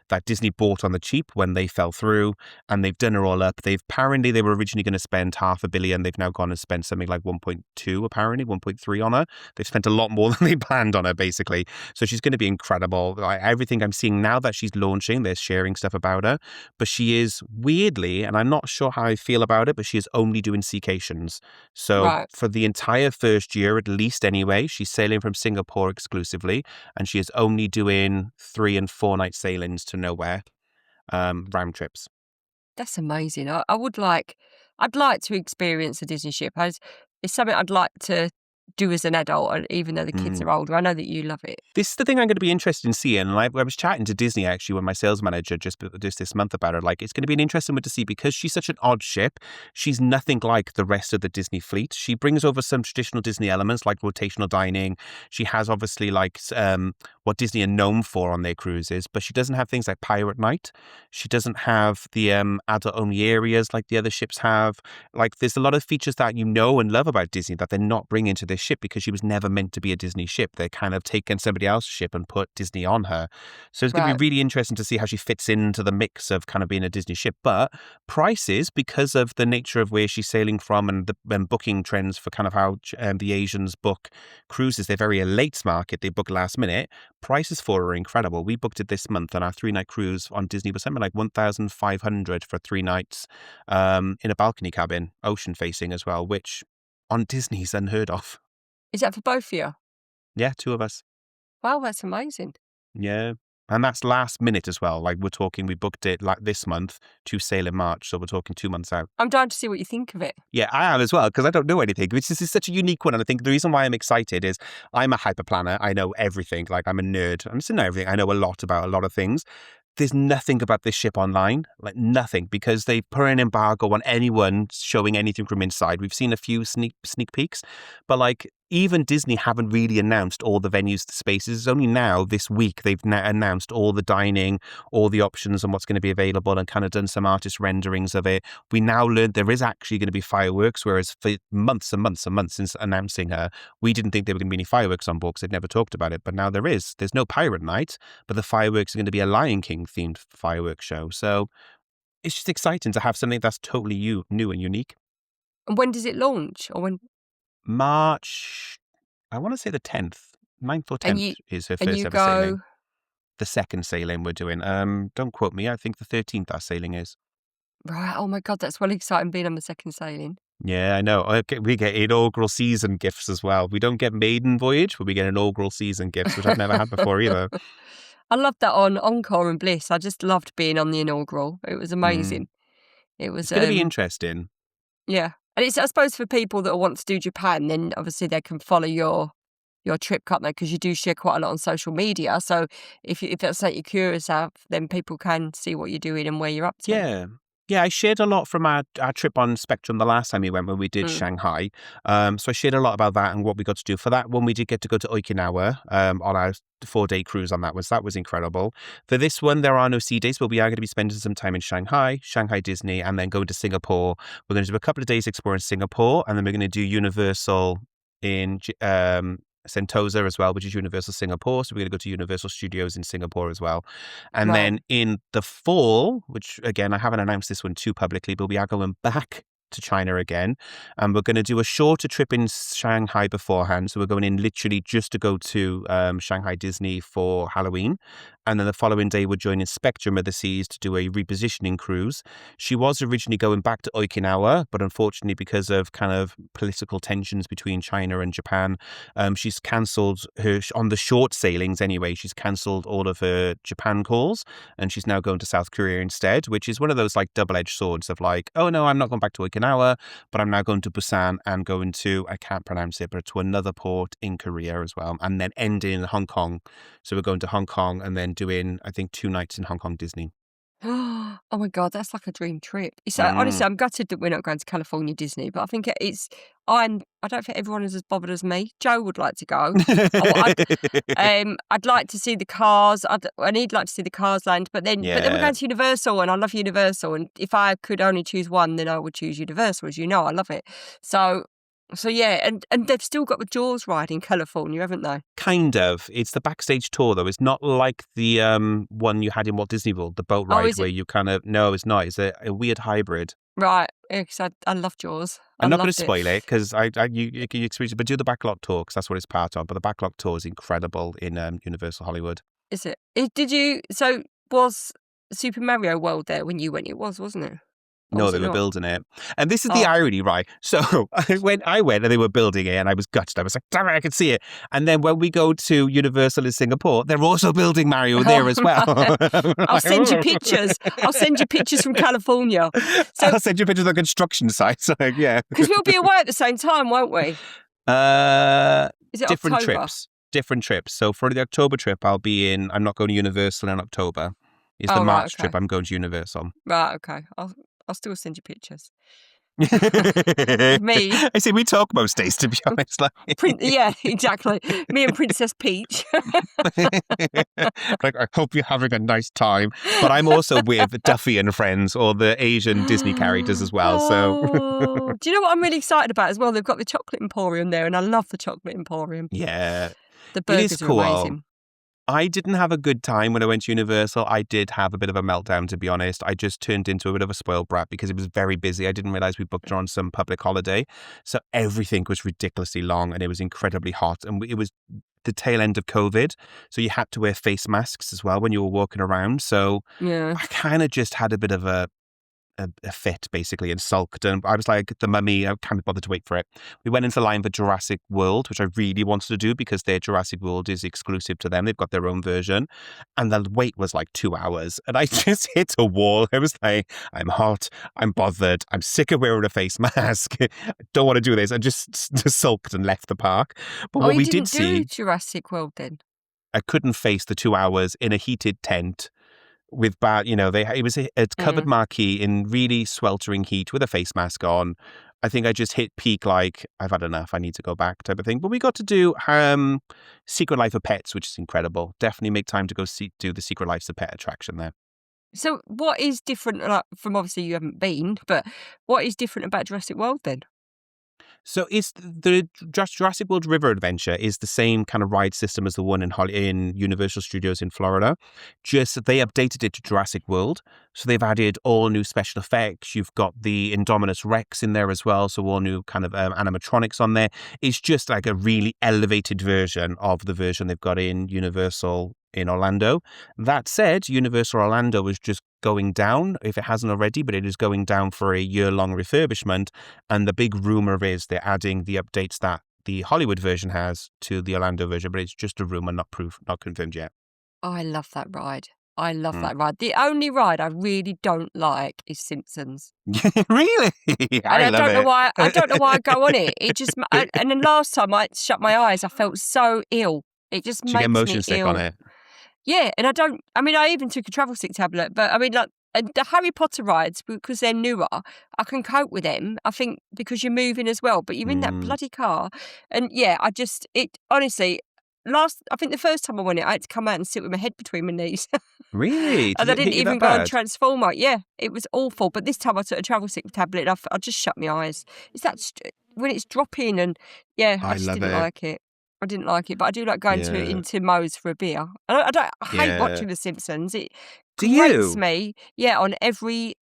that Disney bought on the cheap when they fell through, and they've done her all up. Apparently they were originally going to spend $500 million. They've now gone and spent something like 1.2, apparently 1.3 on her. They've spent a lot more than they planned on her, basically. So she's going to be incredible. Like, everything I'm seeing now that she's launching, they're sharing stuff about her, but she is weirdly, and I'm not sure how I feel about it, but she is only doing seacations. So Right. for the entire first year, at least anyway, she's sailing from Singapore exclusively, and she is only doing 3 and 4 night sailings to nowhere, round trips. That's amazing. I'd like to experience a Disney ship. It's something I'd like to do as an adult, and even though the kids Mm. are older. I know that you love it. This is the thing I'm going to be interested in seeing. And I was chatting to Disney actually with my sales manager just this month about her. Like, it's going to be an interesting one to see because she's such an odd ship. She's nothing like the rest of the Disney fleet. She brings over some traditional Disney elements like rotational dining. She has obviously like what Disney are known for on their cruises, but she doesn't have things like Pirate Night. She doesn't have the adult-only areas like the other ships have. Like, there's a lot of features that you know and love about Disney that they're not bringing to this ship because she was never meant to be a Disney ship. They're kind of taken somebody else's ship and put Disney on her. So it's going to Right. be really interesting to see how she fits into the mix of kind of being a Disney ship. But prices, because of the nature of where she's sailing from and the booking trends for kind of how the Asians book cruises, they're very a late market. They book last minute. Prices for her are incredible. We booked it this month, and our 3-night cruise on Disney was something like $1,500 for 3 nights in a balcony cabin, ocean facing as well, which on Disney's unheard of. Is that for both of you? Yeah, 2 of us. Wow, that's amazing. Yeah. And that's last minute as well. Like, we're talking, we booked it like this month to sail in March. So we're talking 2 months out. I'm dying to see what you think of it. Yeah, I am as well, because I don't know anything, which is such a unique one. And I think the reason why I'm excited is I'm a hyper planner. I know everything. Like, I'm a nerd. I'm just know everything. I know a lot about a lot of things. There's nothing about this ship online, like nothing, because they put an embargo on anyone showing anything from inside. We've seen a few sneak peeks, but like, even Disney haven't really announced all the venues, the spaces. It's only now this week they've announced all the dining, all the options and what's going to be available, and kind of done some artist renderings of it. We now learned there is actually going to be fireworks, whereas for months and months and months since announcing her, we didn't think there were going to be any fireworks on board because they'd never talked about it. But now there is. There's no pirate night, but the fireworks are going to be a Lion King themed fireworks show. So it's just exciting to have something that's totally new and unique. And when does it launch? Or when? March, I want to say the 10th, 9th or And 10th is her and first you ever sailing. go, The second sailing we're doing. Don't quote me. I think the 13th our sailing is. right, oh my God, that's well exciting being on the second sailing. Yeah, I know. Okay, we get inaugural season gifts as well. We don't get maiden voyage, but we get inaugural season gifts, which I've never had before either. I loved that on Encore and Bliss. I just loved being on the inaugural. It was Mm. amazing. It It's was, going to be interesting. yeah. And it's, I suppose, for people that want to do Japan, then obviously they can follow your trip, can't they? Because you do share quite a lot on social media. So if that's something you're curious of, then people can see what you're doing and where you're up to. Yeah. Yeah, I shared a lot from our trip on Spectrum the last time we went when we did Mm. Shanghai. So I shared a lot about that and what we got to do for that one. We did get to go to Okinawa on our 4-day cruise on that one. So that was incredible. For this one, there are no sea days, but we are going to be spending some time in Shanghai Disney, and then going to Singapore. We're going to do a couple of days exploring Singapore, and then we're going to do Universal in Sentosa as well, which is Universal Singapore. So we're going to go to Universal Studios in Singapore as well. And Right. then in the fall, which again, I haven't announced this one too publicly, but we are going back to China again. And we're going to do a shorter trip in Shanghai beforehand. So we're going in literally just to go to Shanghai Disney for Halloween. And then the following day, we're joining Spectrum of the Seas to do a repositioning cruise. She was originally going back to Okinawa, but unfortunately, because of kind of political tensions between China and Japan, she's cancelled her, on the short sailings anyway, she's cancelled all of her Japan calls, and she's now going to South Korea instead, which is one of those like double-edged swords of like, oh no, I'm not going back to Okinawa, but I'm now going to Busan and going to, I can't pronounce it, but to another port in Korea as well, and then ending in Hong Kong. So we're going to Hong Kong and then doing, I think, 2 nights in Hong Kong Disney. Oh my God, that's like a dream trip. It's Mm. honestly, I'm gutted that we're not going to California Disney, but I think it's. I don't think everyone is as bothered as me. Joe would like to go. I'd like to see the cars. And he'd like to see the Cars Land, but then we're Yeah, going to Universal, and I love Universal. And if I could only choose one, then I would choose Universal. As you know, I love it. So yeah, and they've still got the Jaws ride in California, haven't they? kind of. It's the backstage tour though. It's not like the one you had in Walt Disney World, the boat Oh, ride is where it? you kind of, no, it's not. It's a weird hybrid. Right. Yeah, 'cause I love Jaws. I I'm not going to loved it. spoil it because you experience it, but do the backlot tour because that's what it's part of. But the backlot tour is incredible in Universal Hollywood. Is it? Did you? So was Super Mario World there when you went? It was, wasn't it? Or No, was they it were not? building it. And this is the Oh, irony, right? So I went and they were building it and I was gutted. I was like, damn it, I could see it. And then when we go to Universal in Singapore, they're also building Mario there as well. I'll send you pictures. I'll send you pictures from California. So, I'll send you pictures of the construction site. So, yeah. because we'll be away at the same time, won't we? Uh, Is it different October? trips. Different trips. So for the October trip, I'm not going to Universal in October. Is the Oh, right. March Okay. trip I'm going to Universal. Right. Okay. I'll still send you pictures. Me. I see we talk most days, to be honest. Like, Yeah, exactly. Me and Princess Peach. like, I hope you're having a nice time. But I'm also with Duffy and Friends, or the Asian Disney characters as well. So, Oh, do you know what I'm really excited about as well? They've got the Chocolate Emporium there, and I love the Chocolate Emporium. yeah, The it is burgers are cool. amazing. I didn't have a good time when I went to Universal. I did have a bit of a meltdown, to be honest. I just turned into a bit of a spoiled brat because it was very busy. I didn't realize we booked her on some public holiday. So everything was ridiculously long and it was incredibly hot. And it was the tail end of COVID. So you had to wear face masks as well when you were walking around. So Yeah. I kind of just had a bit of a fit basically and sulked, and I was like the mummy, I can't be bothered to wait for it. We went into line for Jurassic World, which I really wanted to do because their Jurassic World is exclusive to them. They've got their own version, and the wait was like 2 hours and I just hit a wall. I was like, I'm hot, I'm bothered, I'm sick of wearing a face mask. I don't want to do this. I just sulked and left the park. But Oh, what you we didn't did do see, Jurassic World then? I couldn't face the 2 hours in a heated tent with bad, it was a covered Mm. marquee in really sweltering heat with a face mask on. I think I just hit peak, like, I've had enough, I need to go back type of thing. But we got to do Secret Life of Pets, which is incredible. Definitely make time to go do the Secret Life of Pet attraction there. So what is different, like, from obviously you haven't been, but what is different about Jurassic World then? So it's the Jurassic World River Adventure is the same kind of ride system as the one in Universal Studios in Florida. Just that they updated it to Jurassic World. So they've added all new special effects. You've got the Indominus Rex in there as well. So all new kind of animatronics on there. It's just like a really elevated version of the version they've got in Universal in Orlando. That said, Universal Orlando is just going down, if it hasn't already, but it is going down for a year-long refurbishment. And the big rumor is they're adding the updates that the Hollywood version has to the Orlando version, but it's just a rumor, not proof, not confirmed yet. Oh, I love that ride. I love Mm. that ride. The only ride I really don't like is Simpsons. Really? And I love it. I don't know why I go on it. It just and then last time I shut my eyes, I felt so ill. It just Do you get makes me motion sick on ill. it? Yeah, and I mean, I even took a travel sick tablet, but I mean, like, the Harry Potter rides, because they're newer, I can cope with them. I think because you're moving as well, but you're in that Mm. bloody car. And yeah, it honestly, I think the first time I went it, I had to come out and sit with my head between my knees. Really? And Does I it hit didn't you that even go on bad? Transformer. Yeah, it was awful. But this time I took a travel sick tablet and I just shut my eyes. It's when it's dropping and yeah, I I just love didn't it. like it. I didn't like it, but I do like going to Yeah. into Moe's for a beer. I hate Yeah. watching The Simpsons. It Do grates you? me. Yeah, on every.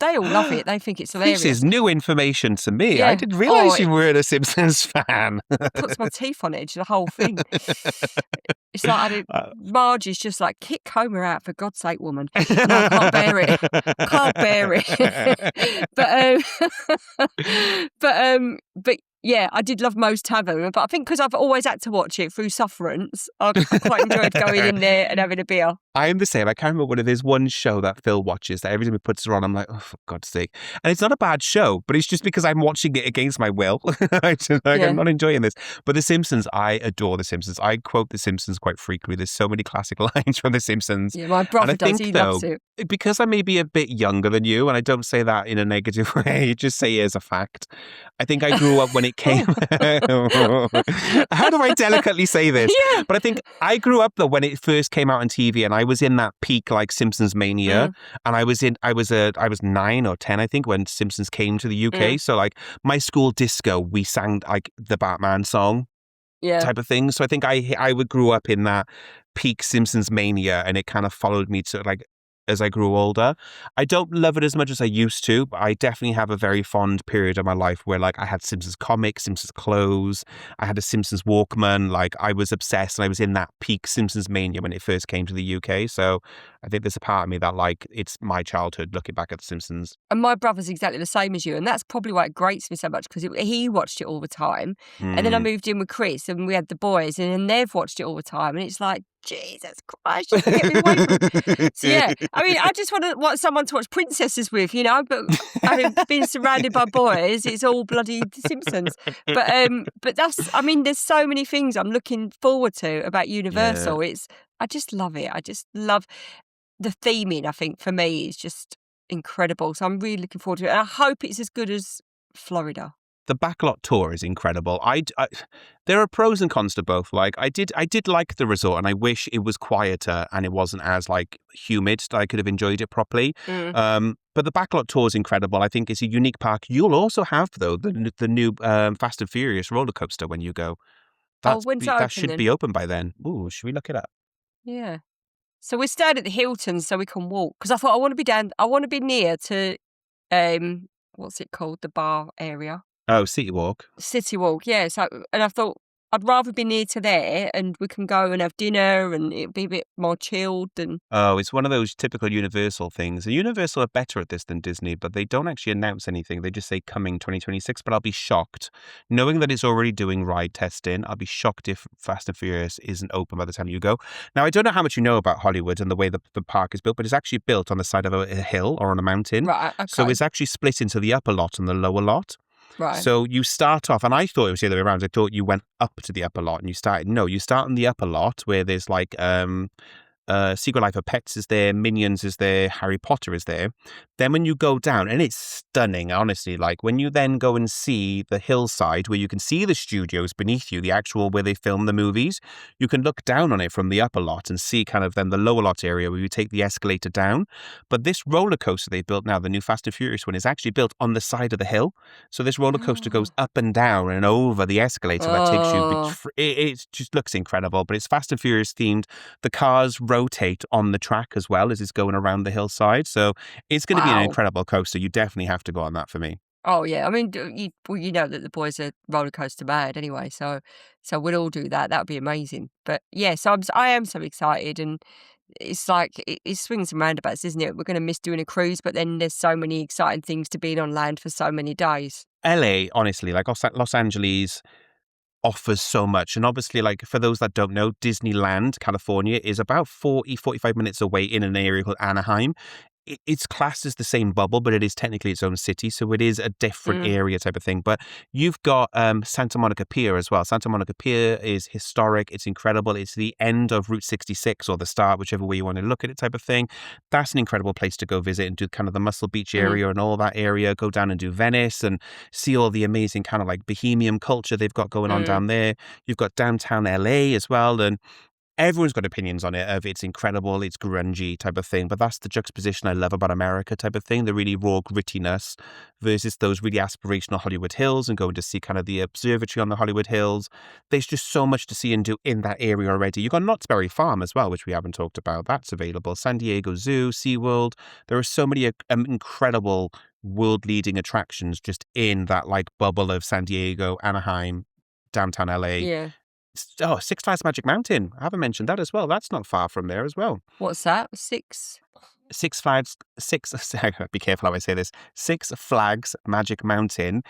They all love it. They think it's This is hilarious. new information to me. I Yeah. didn't Oh, realize you were a Simpsons fan. puts my teeth on edge, the whole thing. It's like I do Uh, Margie's just like, "Kick Homer out, for God's sake, woman." And I can't bear it. Can't bear it. But yeah, I did love Moe's Tavern, but I think because 'cause I've always had to watch it through sufferance, I quite enjoyed going in there and having a beer. I am the same. I can't remember what it is. One show that Phil watches that every time he puts it on, I'm like, oh, for God's sake. And it's not a bad show, but it's just because I'm watching it against my will. I'm Yeah. not enjoying this. But The Simpsons, I adore The Simpsons. I quote The Simpsons quite frequently. There's so many classic lines from The Simpsons. Yeah, my And I brother does, think, he though, loves it. because I may be a bit younger than you, and I don't say that in a negative way, just say it as a fact. I think I grew up when it came. Oh. How do I delicately say this? Yeah. But I think I grew up though when it first came out on TV, and I was in that peak like Simpsons mania, Mm, and I was 9 or 10, I think, when Simpsons came to the UK. mm, So like my school disco, we sang like the Batman song yeah. type of thing. So I think I would grew up in that peak Simpsons mania, and it kind of followed me to like as I grew older. I don't love it as much as I used to, but I definitely have a very fond period of my life where like I had Simpsons comics, Simpsons clothes, I had a Simpsons Walkman. Like I was obsessed, and I was in that peak Simpsons mania when it first came to the UK. So I think there's a part of me that like it's my childhood looking back at the Simpsons. And my brother's exactly the same as you, and that's probably why it grates me so much because he watched it all the time. And then I Mm. moved in with Chris, and we had the boys, and then they've watched it all the time, and it's like, Jesus Christ, just get me away from. So yeah, I mean, I just want someone to watch princesses with, But I mean, being surrounded by boys, it's all bloody Simpsons. But I mean, there's so many things I'm looking forward to about Yeah. Universal. I just love it. I just love the theming. I think for me is just incredible. So I'm really looking forward to it, and I hope it's as good as Florida. The backlot tour is incredible. There are pros and cons to both. Like I did like the resort, and I wish it was quieter and it wasn't as like humid that I could have enjoyed it properly. Mm. But the backlot tour is incredible. I think it's a unique park. You'll also have though the new Fast and Furious roller coaster when you go. Oh, when's that That open should then? be open by then. Ooh, should we look it up? Yeah. So we're staying at the Hilton so we can walk because I thought I want to be near to what's it called, the bar area, Oh, City Walk. City Walk. Yeah. So and I thought I'd rather be near to there and we can go and have dinner and it'll be a bit more chilled and Oh, it's one of those typical Universal things. And Universal are better at this than Disney, but they don't actually announce anything. They just say coming 2026. But I'll be shocked. Knowing that it's already doing ride testing, I'll be shocked if Fast and Furious isn't open by the time you go. Now, I don't know how much you know about Hollywood and the way the park is built, but it's actually built on the side of a hill or on a mountain. right. So Okay. it's actually split into the upper lot and the lower lot. Right. So you start off, and I thought it was the other way around. I thought you went up to the upper lot and you started. No, you start in the upper lot where there's like Secret Life of Pets is there, Minions is there, Harry Potter is there. Then when you go down, and it's stunning, honestly, like when you then go and see the hillside where you can see the studios beneath you, the actual where they film the movies, you can look down on it from the upper lot and see kind of then the lower lot area where you take the escalator down. But this roller coaster they built now, the new Fast and Furious one, is actually built on the side of the hill. So this roller coaster goes up and down and over the escalator that takes you. Oh, It just looks incredible, but it's Fast and Furious themed. The cars rotate on the track as well as it's going around the hillside. So it's going to be an wow. incredible coaster. You definitely have to go on that for me. Oh, yeah. I mean, you know that the boys are roller coaster mad anyway, so we'll all do that. That would be amazing. But yeah, so I am so excited, and it's like it swings and roundabouts, isn't it? We're going to miss doing a cruise, but then there's so many exciting things to being on land for so many days. LA, honestly, like Los Angeles offers so much. And obviously, like for those that don't know, Disneyland, California is about 45 minutes away in an area called Anaheim. It's classed as the same bubble, but it is technically its own city, so it is a different Mm, area type of thing. But you've got Santa Monica Pier as well. Santa Monica Pier is historic. It's incredible. It's the end of Route 66 or the start, whichever way you want to look at it type of thing. That's an incredible place to go visit and do kind of the Muscle Beach mm, area and all that area. Go down and do Venice and see all the amazing kind of like bohemian culture they've got going on mm. down there. You've got downtown LA as well. And everyone's got opinions on it of it's incredible, it's grungy type of thing, but that's the juxtaposition I love about America type of thing, the really raw grittiness versus those really aspirational Hollywood Hills and going to see kind of the observatory on the Hollywood Hills. There's just so much to see and do in that area already. You've got Knott's Berry Farm as well, which we haven't talked about. That's available. San Diego Zoo, SeaWorld. There are so many incredible world-leading attractions just in that like bubble of San Diego, Anaheim, downtown LA. Yeah. Oh, Six Flags Magic Mountain. I haven't mentioned that as well. That's not far from there as well. What's that? 6? Six Flags, be careful how I say this. Six Flags Magic Mountain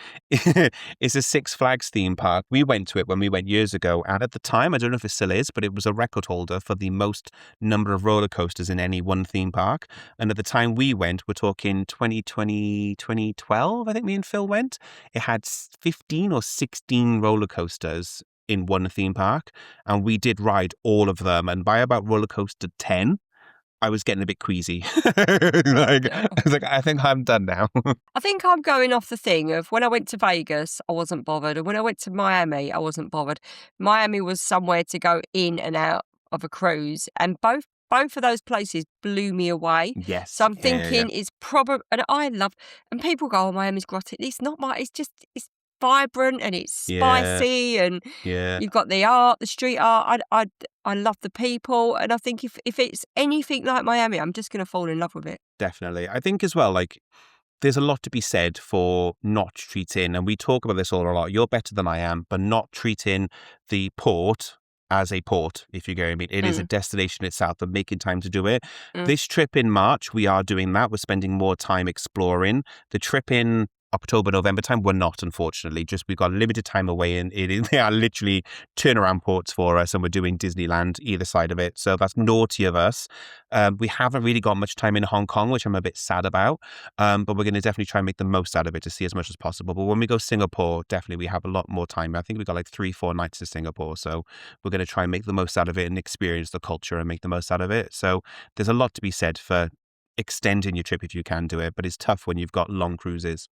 is a Six Flags theme park. We went to it when we went years ago. And at the time, I don't know if it still is, but it was a record holder for the most number of roller coasters in any one theme park. And at the time we went, we're talking 2020, 2012, I think me and Phil went. It had 15 or 16 roller coasters in one theme park. And we did ride all of them. And by about roller coaster 10, I was getting a bit queasy. I was like, I think I'm done now. I think I'm going off the thing of when I went to Vegas, I wasn't bothered, and when I went to Miami, I wasn't bothered. Miami was somewhere to go in and out of a cruise, and both of those places blew me away. So Yes. I'm Yeah. thinking it's probably, and I love, and people go, "Oh, Miami's grotty." It's not it's just it's vibrant and it's Yeah. spicy, and Yeah. you've got the art, the street art. I love the people, and I think if it's anything like Miami, I'm just going to fall in love with it. Definitely. I think as well, like, there's a lot to be said for not treating, and we talk about this all a lot. You're better than I am, but not treating the port as a port, if you get what I mean. It is a Mm, destination itself and making time to do it. mm, This trip in March, we are doing that. We're spending more time exploring. The trip in October, November time, we're not, unfortunately. Just we've got limited time away, and they are literally turnaround ports for us, and we're doing Disneyland either side of it. So that's naughty of us. We haven't really got much time in Hong Kong, which I'm a bit sad about. But we're going to definitely try and make the most out of it to see as much as possible. But when we go Singapore, definitely we have a lot more time. I think we got like 3-4 nights in Singapore. So we're going to try and make the most out of it and experience the culture and make the most out of it. So there's a lot to be said for extending your trip if you can do it, but it's tough when you've got long cruises.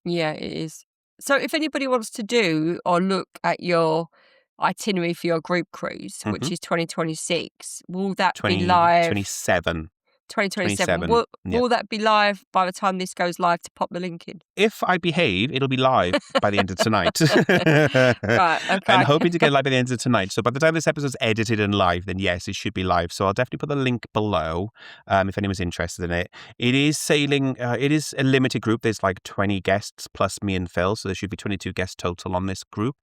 yeah, it is. So if anybody wants to do or look at your itinerary for your group cruise, Mm-hmm. which is 2026, will that be 20, live 27. 2027? 27. Yeah. Will that be live by the time this goes live to pop the link in? If I behave, it'll be live by the end of tonight. Right, I'm okay. hoping to get live by the end of tonight. So by the time this episode's edited and live, then yes, it should be live. So I'll definitely put the link below if anyone's interested in it. It is sailing. It is a limited group. There's like 20 guests plus me and Phil. So there should be 22 guests total on this group.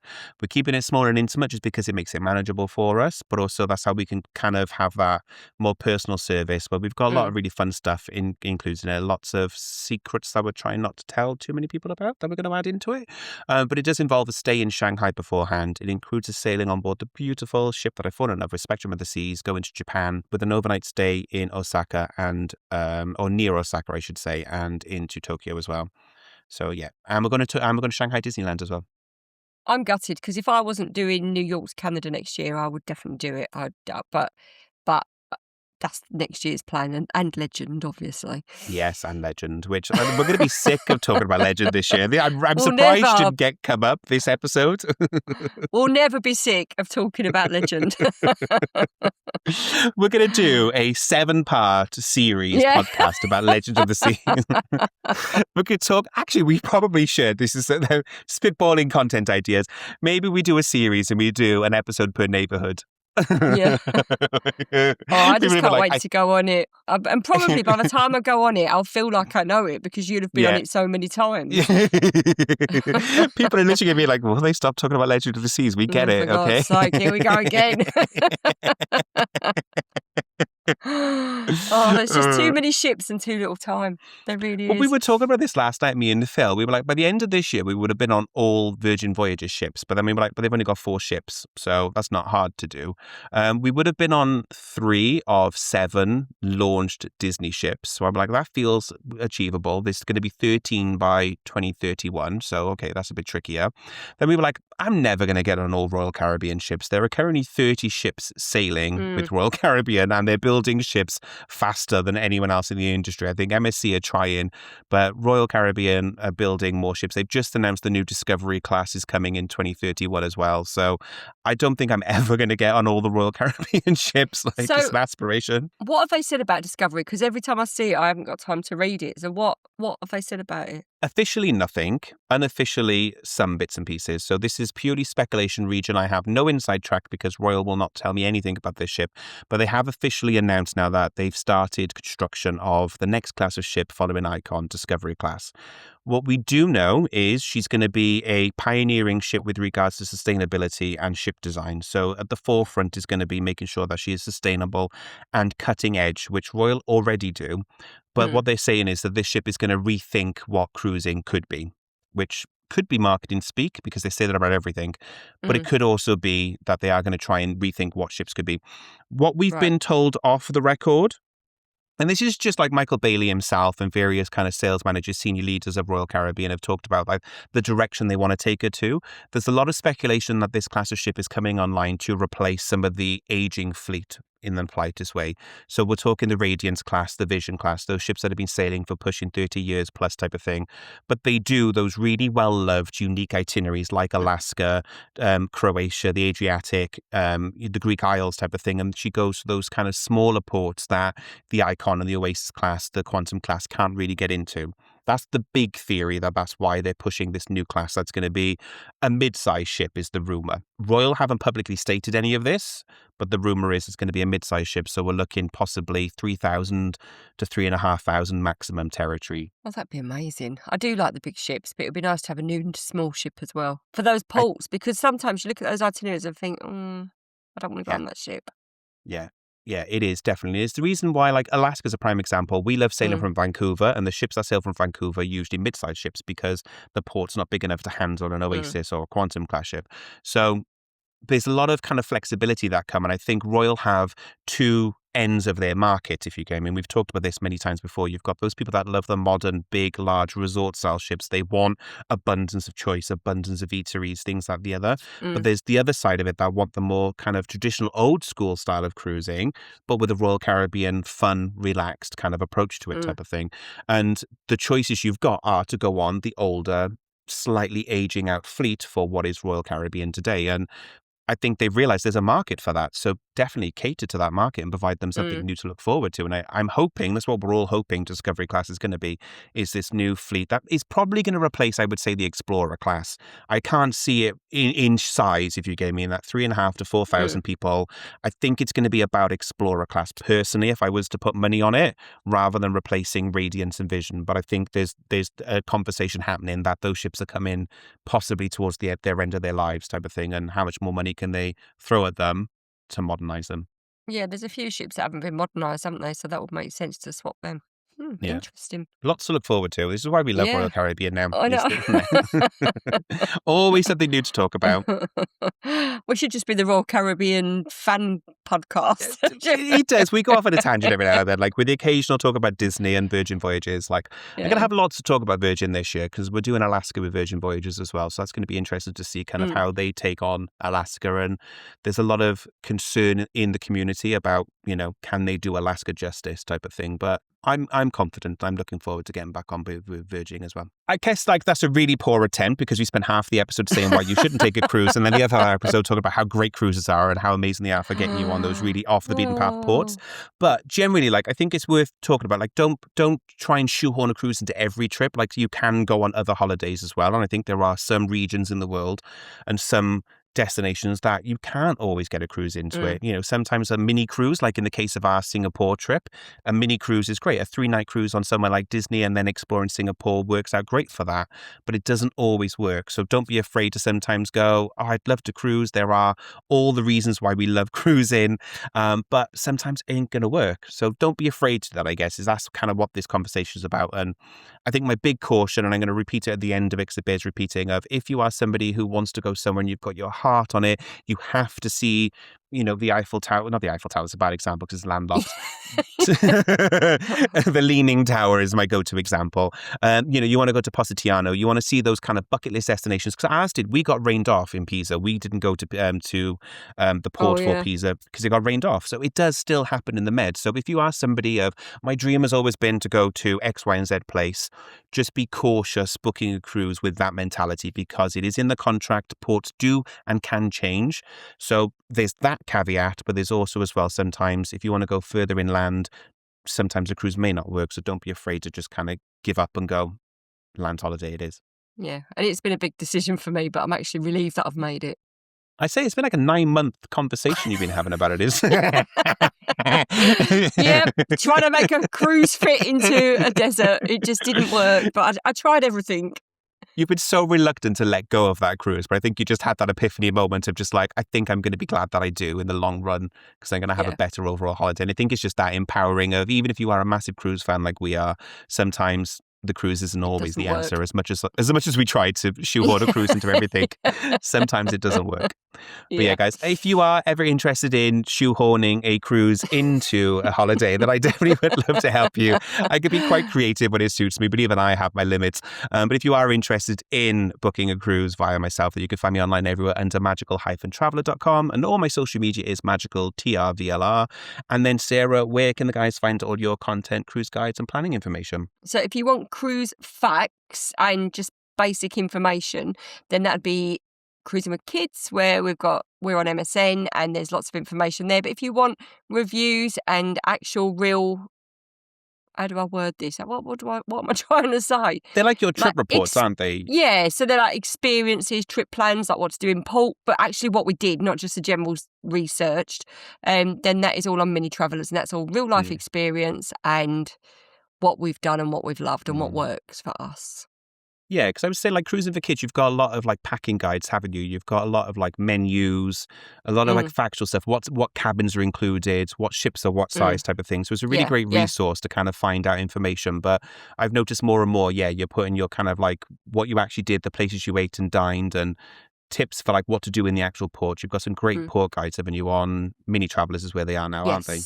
We're keeping it small and intimate just because it makes it manageable for us. But also that's how we can kind of have that more personal service. But we've got a lot Mm, of really fun stuff included in it. Lots of secrets that we're trying not to tell too many people about that we're going to add into it. But it does involve a stay in Shanghai beforehand. It includes a sailing on board the beautiful ship that I've fallen in love with, Spectrum of the Seas, going to Japan with an overnight stay in Osaka and or near Osaka, I should say, and into Tokyo as well. So yeah, and we're going to Shanghai Disneyland as well. I'm gutted because if I wasn't doing New York to Canada next year, I would definitely do it. But that's next year's plan, and Legend, obviously. Yes, and Legend, which we're going to be sick of talking about Legend this year. I'm We'll surprised never, didn't get come up this episode. we'll never be sick of talking about Legend. We're going to do a 7-part series Yeah. podcast about Legend of the Sea. We could talk. Actually, we probably should. This is spitballing content ideas. Maybe we do a series and we do an episode per neighborhood. Yeah. Oh, I just People will be can't like, wait to go on it. And probably by the time I go on it, I'll feel like I know it because you'd have been on Yeah. it so many times. People are literally going to be like, will they stop talking about Legend of the Seas? We get For it, okay? God's sake, here we go again. Oh, there's just too many ships and too little time. There really Well, is. we were talking about this last night, me and Phil. We were like, by the end of this year, we would have been on all Virgin Voyages ships. But then we were like, but they've only got 4 ships, so that's not hard to do. We would have been on 3 of 7 launched Disney ships. So I'm like, that feels achievable. This is going to be 13 by 2031. So, okay, that's a bit trickier. Then we were like, I'm never going to get on all Royal Caribbean ships. There are currently 30 ships sailing with Royal Caribbean, and they're building ships faster than anyone else in the industry. I think MSC are trying, but Royal Caribbean are building more ships. They've just announced the new Discovery class is coming in 2031 as well. So I don't think I'm ever going to get on all the Royal Caribbean ships. Like, it's an aspiration. What have they said about Discovery? Because every time I see it, I haven't got time to read it. So what have they said about it? Officially nothing, unofficially some bits and pieces. So this is purely speculation region. I have no inside track because Royal will not tell me anything about this ship, but they have officially announced now that they've started construction of the next class of ship following Icon, Discovery class. What we do know is she's going to be a pioneering ship with regards to sustainability and ship design. So at the forefront is going to be making sure that she is sustainable and cutting edge, which Royal already do. But what they're saying is that this ship is going to rethink what cruising could be, which could be marketing speak because they say that about everything. But it could also be that they are going to try and rethink what ships could be. What we've been told off the record, and this is just like Michael Bailey himself and various kind of sales managers, senior leaders of Royal Caribbean have talked about, like the direction they want to take her to. There's a lot of speculation that this class of ship is coming online to replace some of the aging fleet in the politest way. So we're talking the Radiance class, the Vision class, those ships that have been sailing for pushing 30 years plus type of thing. But they do those really well-loved, unique itineraries like Alaska, Croatia, the Adriatic, the Greek Isles type of thing. And she goes to those kind of smaller ports that the Icon and the Oasis class, the Quantum class can't really get into. That's the big theory that's why they're pushing this new class. That's going to be a mid-size ship is the rumor. Royal haven't publicly stated any of this, but the rumor is it's going to be a mid-size ship. So we're looking possibly 3,000 to 3,500 maximum territory. Well, that'd be amazing. I do like the big ships, but it'd be nice to have a new small ship as well for those ports, because sometimes you look at those itineraries and think, I don't want to go on that ship. Yeah. Yeah, it is definitely. It's the reason why, like, Alaska's a prime example. We love sailing from Vancouver, and the ships that sail from Vancouver are usually mid-sized ships because the port's not big enough to handle an Oasis or a Quantum class ship. So there's a lot of kind of flexibility that come, and I think Royal have 2 ends of their market, if you get me. I mean, we've talked about this many times before. You've got those people that love the modern, big, large resort-style ships. They want abundance of choice, abundance of eateries, things like the other. But there's the other side of it that want the more kind of traditional, old-school style of cruising, but with a Royal Caribbean, fun, relaxed kind of approach to it type of thing. And the choices you've got are to go on the older, slightly aging out fleet for what is Royal Caribbean today. And I think they've realized there's a market for that. So definitely cater to that market and provide them something new to look forward to. And I'm hoping, that's what we're all hoping Discovery class is going to be, is this new fleet that is probably going to replace, I would say, the Explorer class. I can't see it in size, if you get me, in that 3,500 to 4,000 people. I think it's going to be about Explorer class personally, if I was to put money on it, rather than replacing Radiance and Vision. But I think there's a conversation happening that those ships are coming possibly towards their end of their lives type of thing, and how much more money can they throw at them to modernize them. Yeah, there's a few ships that haven't been modernised, haven't they? So that would make sense to swap them. Yeah. Interesting. Lots to look forward to. This is why we love Royal Caribbean now. I know. Always something new to talk about. We should just be the Royal Caribbean fan podcast. It does. We go off on a tangent every now and then, like with the occasional talk about Disney and Virgin Voyages. Like, I'm going to have lots to talk about Virgin this year because we're doing Alaska with Virgin Voyages as well. So that's going to be interesting to see kind of how they take on Alaska. And there's a lot of concern in the community about can they do Alaska justice type of thing? But I'm confident. I'm looking forward to getting back on with Virgin as well. I guess that's a really poor attempt because we spent half the episode saying why you shouldn't take a cruise, and then the other episode talking about how great cruises are and how amazing they are for getting you on those really off the beaten path ports. But generally, I think it's worth talking about. Don't try and shoehorn a cruise into every trip. You can go on other holidays as well, and I think there are some regions in the world and some destinations that you can't always get a cruise into it. Sometimes a mini cruise, like in the case of our Singapore trip, a mini cruise is great. A 3-night cruise on somewhere like Disney and then exploring Singapore works out great for that, but it doesn't always work. So don't be afraid to sometimes go, oh, I'd love to cruise. There are all the reasons why we love cruising, but sometimes it ain't going to work. So don't be afraid to that, I guess, that's kind of what this conversation is about. And I think my big caution, and I'm going to repeat it at the end of it because it bears repeating, of if you are somebody who wants to go somewhere and you've got your heart on it, you have to see the Eiffel Tower. Not the Eiffel Tower is a bad example because it's landlocked. The Leaning Tower is my go-to example. You want to go to Positiano. You want to see those kind of bucket list destinations. Because as did we, got rained off in Pisa. We didn't go to the port for Pisa because it got rained off. So it does still happen in the Med. So if you are somebody of, my dream has always been to go to X, Y, and Z place, just be cautious booking a cruise with that mentality because it is in the contract. Ports do and can change. So there's that caveat, but there's also as well sometimes if you want to go further inland, sometimes a cruise may not work. So don't be afraid to just kind of give up and go land holiday it is. Yeah, and it's been a big decision for me, but I'm actually relieved that I've made it. I say it's been like a 9-month conversation you've been having about it, is. Yeah, trying to make a cruise fit into a desert, it just didn't work. But I tried everything. You've been so reluctant to let go of that cruise, but I think you just had that epiphany moment of just I think I'm going to be glad that I do in the long run because I'm going to have a better overall holiday. And I think it's just that empowering of, even if you are a massive cruise fan like we are, sometimes the cruise isn't always the answer. As much as we try to shoehorn a cruise into everything, sometimes it doesn't work. But yeah, guys, if you are ever interested in shoehorning a cruise into a holiday, then I definitely would love to help you. I could be quite creative when it suits me, but even I have my limits. But if you are interested in booking a cruise via myself, then you can find me online everywhere under magical-traveler.com, and all my social media is magical_TRVLR. And then Sarah, where can the guys find all your content, cruise guides and planning information? So if you want cruise facts and just basic information, then that'd be Cruising with Kids, where we're on MSN and there's lots of information there. But if you want reviews and actual real, how do I word this? What am I trying to say? They're like your trip reports, aren't they? Yeah, so they're like experiences, trip plans, like what to do in port, but actually what we did, not just the general researched. Then that is all on Mini Travellers, and that's all real life experience and what we've done and what we've loved and what works for us. Yeah, because I would say Cruising for Kids, you've got a lot of packing guides, haven't you? You've got a lot of menus, a lot of factual stuff. What cabins are included, what ships are what size type of thing. So it's a really great resource to kind of find out information. But I've noticed more and more, you're putting your kind of what you actually did, the places you ate and dined, and tips for what to do in the actual port. You've got some great port guides, haven't you, on Mini Travellers is where they are now, aren't they?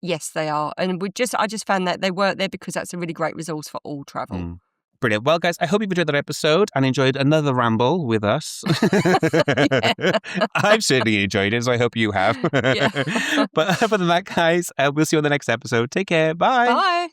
Yes, they are. And I just found that they work there because that's a really great resource for all travel. Brilliant. Well, guys, I hope you've enjoyed that episode and enjoyed another ramble with us. I've certainly enjoyed it, so I hope you have. But other than that, guys, we'll see you on the next episode. Take care. Bye. Bye.